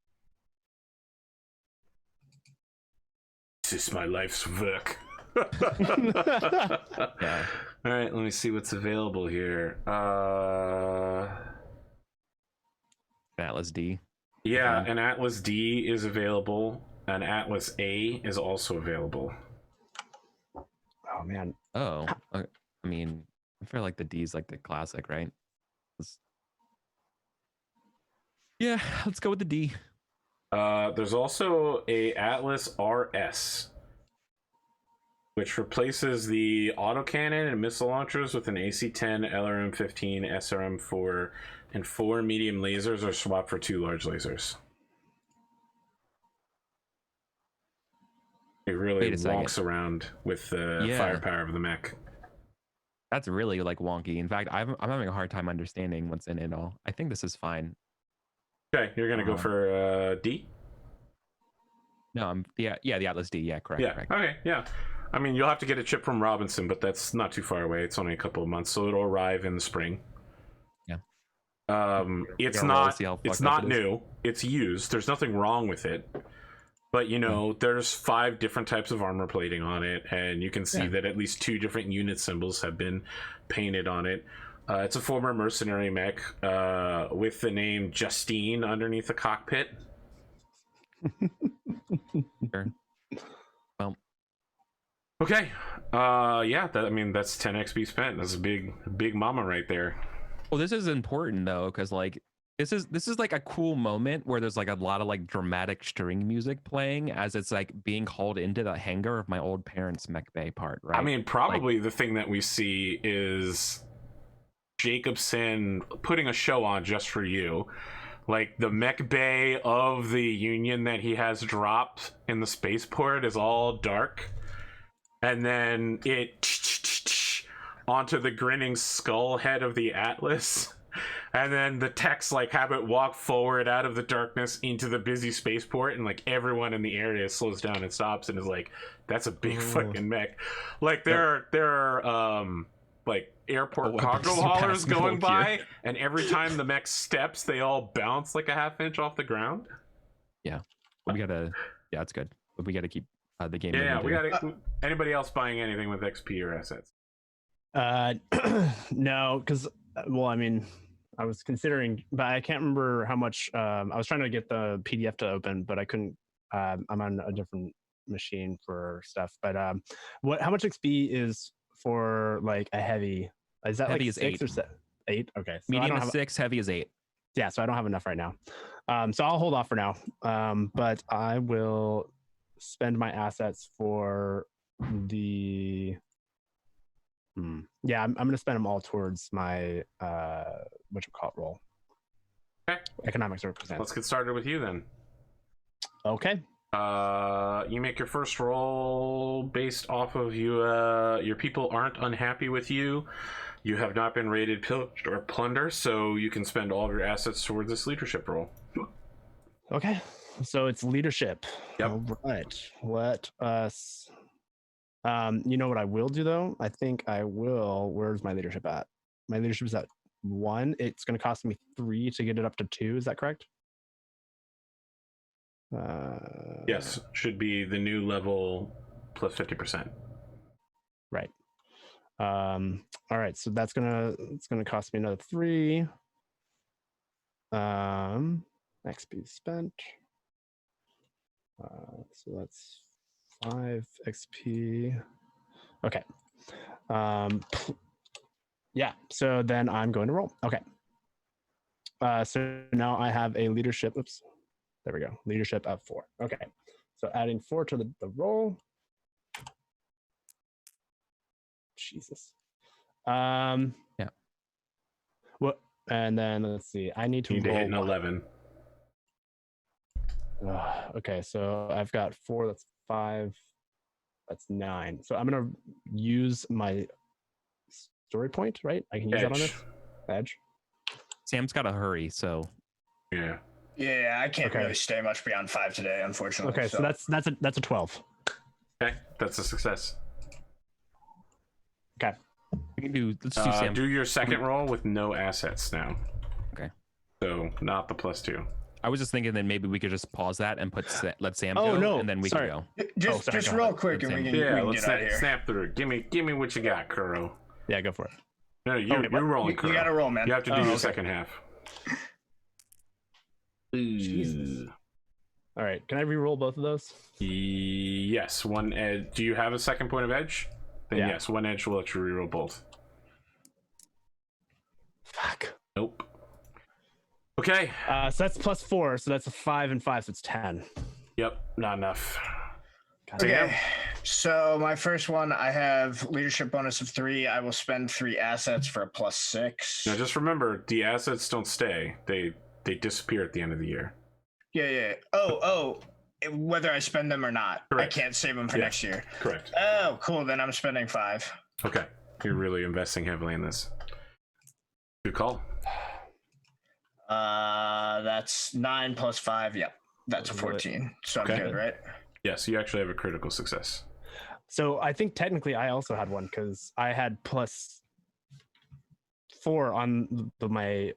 This is my life's work. Yeah. All right, let me see what's available here. Atlas D. Yeah, Okay. an Atlas D is available. An Atlas A is also available. Oh man. Oh, I mean, I feel like the D is like the classic, right? Let's- Yeah, let's go with the D. There's also a Atlas RS, which replaces the autocannon and missile launchers with an AC-10, LRM-15, SRM-4, and 4 medium lasers, or swap for 2 large lasers. It really Wait a second. wonks around with the Yeah. firepower of the mech. That's really like wonky. In fact, I'm having a hard time understanding what's in it all. I think this is fine. Okay, you're gonna go for D? No, the Atlas D. Yeah, correct. Yeah. Correct. Okay. Yeah. I mean, you'll have to get a chip from Robinson, but that's not too far away. It's only a couple of months, so it'll arrive in the spring. Yeah. It's roll, not. see how It's fucked up not it is. new. It's used. There's nothing wrong with it. But you know, there's 5 different types of armor plating on it, and you can see that at least 2 different unit symbols have been painted on it. It's a former mercenary mech with the name Justine underneath the cockpit. Sure. Well, Okay. Yeah. I mean, that's 10 XP spent. That's a big mama right there. well, this is important though, because like this is like a cool moment where there's like a lot of like dramatic string music playing as it's like being hauled into the hangar of my old parents' mech bay part, right? I mean, probably the thing that we see is Jacobson putting a show on just for you. Like the mech bay of the Union that he has dropped in the spaceport is all dark. And then it onto the grinning skull head of the Atlas. And then the techs like have it walk forward out of the darkness into the busy spaceport, and like everyone in the area slows down and stops and is like, that's a big fucking mech. Like there are like airport cargo haulers going by, and every time the mech steps, they all bounce like a half-inch off the ground. Yeah, we gotta. Yeah, it's good, but we gotta keep the game. Yeah, moving we too. gotta. Anybody else buying anything with XP or assets? No, because well, I mean, I was considering, but I can't remember how much. I was trying to get the PDF to open, but I couldn't. I'm on a different machine for stuff. But how much XP is for like a heavy? Is that Heavy like is 6 8. or 7? 8. Okay, so Medium is 6, heavy is 8. yeah, so I don't have enough right now. So I'll hold off for now. But I will spend my assets for the. Yeah, I'm going to spend them all towards my roll. Okay. Economics represent. Let's get started with you then. Okay. You make your first roll based off of you. Your people aren't unhappy with you. You have not been raided, pillaged, or plunder, so you can spend all of your assets towards this leadership roll. Okay. So it's leadership. Yep. All right. Let us. You know what I will do though? I think I will. Where's my leadership at? My leadership is at 1. It's going to cost me 3 to get it up to 2. Is that correct? Yes, should be the new level plus 50%. Right. All right. So it's gonna cost me another 3. XP spent. So that's 5 XP. Okay. Yeah. So then I'm going to roll. Okay. So now I have a leadership. Oops. There we go. Leadership at 4. Okay. So adding 4 to the roll. Jesus. Yeah. What? And then let's see. I need to You need to roll hit an 11. Okay, so I've got 4. That's 5. That's 9. So I'm gonna use my story point, right? I can use that on this edge. Sam's got to hurry, so Yeah. Yeah, I can't Okay. really stay much beyond 5 today, unfortunately. Okay, so that's a 12. Okay, that's a success. Okay. we can do. Let's do Sam. Do your second roll with no assets now. Okay. So not the +2. I was just thinking that maybe we could just pause that and let Sam Oh, go, no, and then we sorry. can go. Just sorry, just go real ahead. quick, and we can, Yeah, we let's can get out of here. snap through. Give me what you got, Kuro. Yeah, go for it. No, you're rolling. You gotta roll, man. You have to do Oh, your okay. second half. Jesus. All right, can I re-roll both of those? Yes, one edge. Do you have a second point of edge? Then Yeah. yes, one edge will let you reroll both. Fuck. Nope. Okay. So that's +4, so that's a 5 and 5, so it's 10. Yep, not enough. God Okay, so my first one, I have leadership bonus of 3. I will spend 3 assets for a +6. Now just remember, the assets don't stay. They disappear at the end of the year. Yeah. Oh, whether I spend them or not, Correct. I can't save them for Yeah. next year. Correct. Oh, cool. Then I'm spending 5. Okay. You're really investing heavily in this. Good call. That's 9 plus 5. Yep, that's a 14. So I'm Okay. good, right? Yes, you actually have a critical success. So I think technically I also had one because I had +4 on my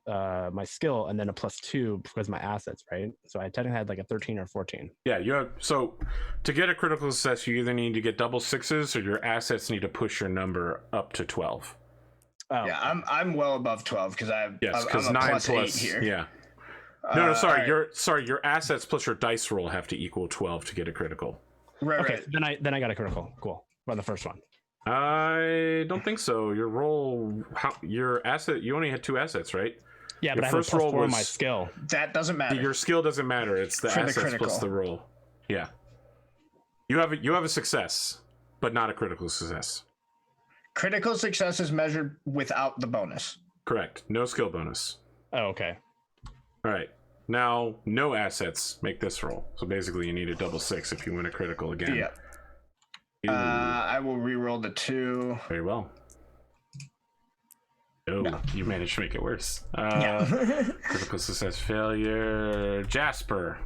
my skill and then a +2 because of my assets, right? So I technically had like a 13 or 14. Yeah, you have. So to get a critical success, you either need to get double 6s or your assets need to push your number up to 12. Oh, Yeah, I'm well above 12 because Yes, because I'm a 9 plus plus 8 here. Yeah. No, sorry. alright. Your assets plus your dice roll have to equal 12 to get a critical. Right, okay. right. Then I got a critical. Cool. On the first one. I don't think so. Your roll, your asset. You only had 2 assets, right? Yeah, Your but I have a first roll +4 on my was- skill. That doesn't matter. Your skill doesn't matter. It's the For the assets plus critical. the roll. Yeah. You have a success, but not a critical success. Critical success is measured without the bonus. Correct. No skill bonus. Oh, okay. All right. Now, no assets make this roll. So basically, you need a double 6 if you win a critical again. Yeah. Ooh, I will re-roll the 2. very well. Oh, No. you managed to make it worse. Yeah. Critical success failure. Jasper.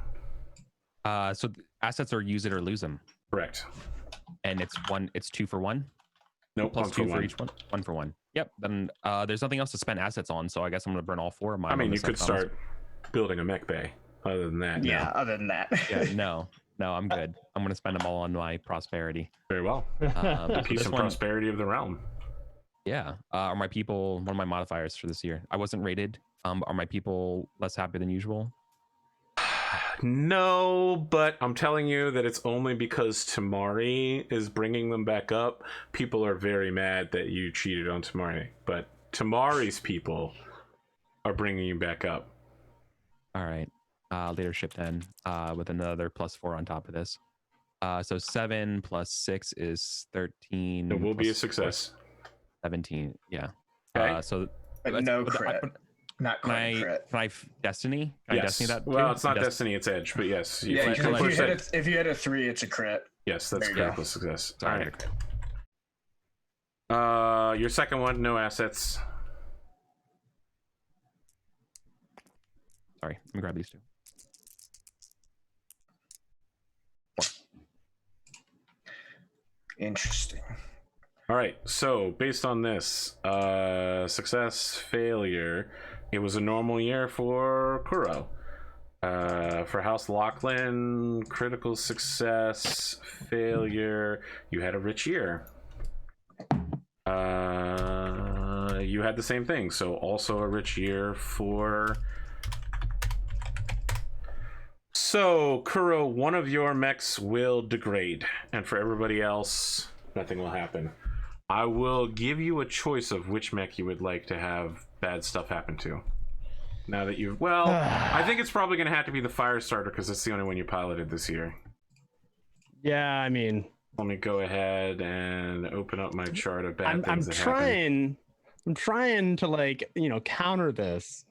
So assets are use it or lose them, Correct. and it's 2 for 1. Nope. Plus 2 for 1. each one. 1 for 1. Yep. Then there's nothing else to spend assets on, so I guess I'm gonna burn all 4 of mine. I mean, on you this could next start building a mech bay. Other than that, Yeah, no. other than that. Yeah, no, I'm good. I'm gonna spend them all on my prosperity. Very well. So Peace this and one- prosperity of the realm. Yeah. Are my people one of my modifiers for this year? I wasn't rated. Are my people less happy than usual? No, but I'm telling you that it's only because Tamari is bringing them back up. People are very mad that you cheated on Tamari, but Tamari's people are bringing you back up. All right. Leadership then, with another +4 on top of this. So 7 plus 6 is 13. It will be a plus success. 17. Yeah. Okay. So But that's- no but crit. Not Can quite I, crit. can I destiny? Can I Yes. destiny that? Well, too? it's not Dest- destiny, it's edge, but yes. Yeah, you because can if you push hit that. if you hit a 3, it's a crit. Yes, that's There you go. critical success. All Sorry. right. Your second one, no assets. Sorry. Let me grab these 2. Interesting. All right, so based on this, success, failure, it was a normal year for Kuro. For House Lachlan, critical success, failure, you had a rich year. You had the same thing, so also a rich year for... So, Kuro, one of your mechs will degrade, and for everybody else, nothing will happen. I will give you a choice of which mech you would like to have bad stuff happen to. Now that you've... Well, I think it's probably going to have to be the Firestarter, because it's the only one you piloted this year. Yeah, I mean, Let me go ahead and open up my chart of bad things that happen. I'm trying to counter this.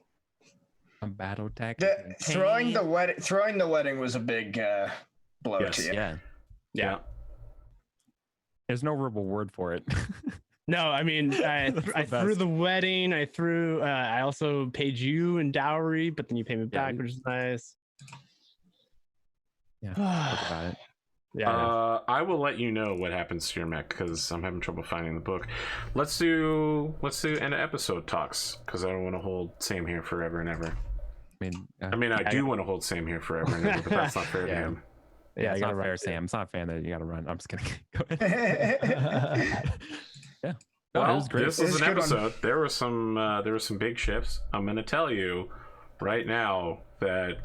A Battletech. Throwing the wedding was a big blow Yes. to you. Yeah. Yeah. There's no verbal word for it. No, I mean, I That's the threw best. the wedding. I also paid you in dowry, but then you paid me Yeah, back, which is nice. Yeah. Talk about it. Yeah. I will let you know what happens to your mech because I'm having trouble finding the book. Let's do end of episode talks because I don't want to hold Sam here forever and ever. I mean, I do want to hold Sam here forever, but that's not fair to Yeah. him. Yeah, it's you not gotta fair, run. Sam. It's not fair that you got to run. I'm just kidding. Go ahead. Yeah. No, it Well, was great. this It is was an a good one. episode. There were some big shifts. I'm going to tell you right now that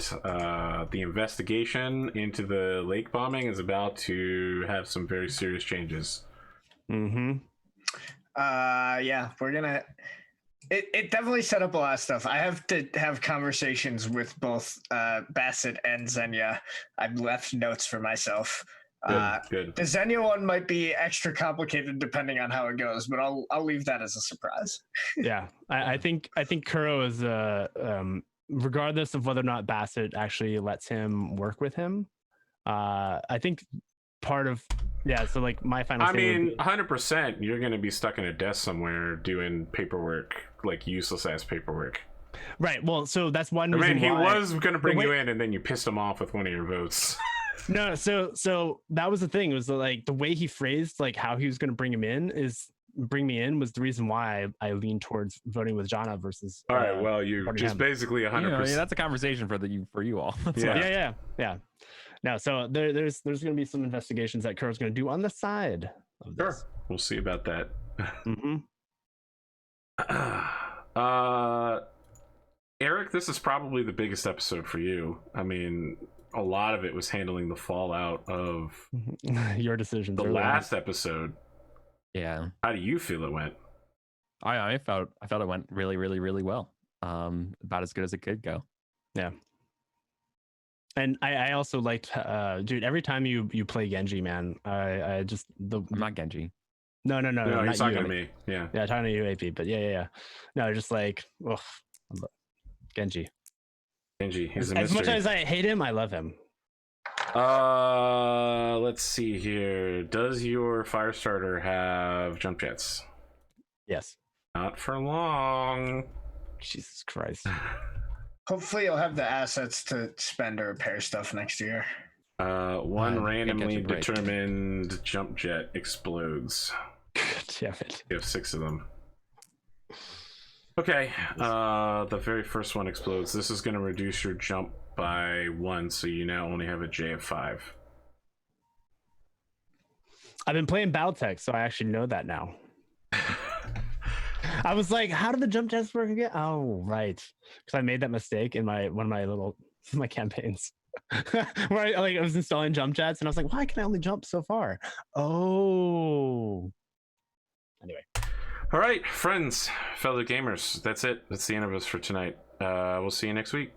the investigation into the lake bombing is about to have some very serious changes. Mm-hmm. Yeah, we're gonna. It definitely set up a lot of stuff. I have to have conversations with both Bassett and Xenia. I've left notes for myself. Good. The Xenia one might be extra complicated depending on how it goes, but I'll leave that as a surprise. Yeah, I think Kuro is regardless of whether or not Bassett actually lets him work with him. I think part of so like my final. I mean, 100%. You're going to be stuck in a desk somewhere doing paperwork, like useless ass paperwork. Right. Well, so that's one I reason mean, he why. was going to bring you in, and then you pissed him off with one of your votes. No, so that was the thing. Was like the way he phrased like how he was going to bring me in was the reason why I leaned towards voting with Jana versus. All right. Well, you voting just him. basically 100%. Yeah, that's a conversation for you all. That's Yeah. Yeah. No, so there's going to be some investigations that Kuro's going to do on the side of this. Sure. We'll see about that. Mm-hmm. Eric, this is probably the biggest episode for you. I mean, a lot of it was handling the fallout of Your decisions. the early on. last episode. Yeah. How do you feel it went? I felt it went really, really, really well. About as good as it could go. Yeah. And I also liked, dude. Every time you play Genji, man, I just I'm not Genji. No, No, he's not talking you, to me. Yeah. Yeah, talking to you, AP. But yeah. No, just like, ugh, Genji. Genji, he's a As much mystery. as I hate him, I love him. Let's see here. Does your Firestarter have jump jets? Yes. Not for long. Jesus Christ. Hopefully, you'll have the assets to spend or repair stuff next year. One randomly catch a break. determined jump jet explodes. Damn it. You have 6 of them. Okay, the very first one explodes. This is going to reduce your jump by 1, so you now only have a J of 5. I've been playing Battletech, so I actually know that now. I was like, how do the jump jets work again? Oh, right. Because I made that mistake in one of my campaigns. Where I was installing jump jets and I was like, why can I only jump so far? Oh. Anyway. All right, friends, fellow gamers, that's it. That's the end of us for tonight. We'll see you next week.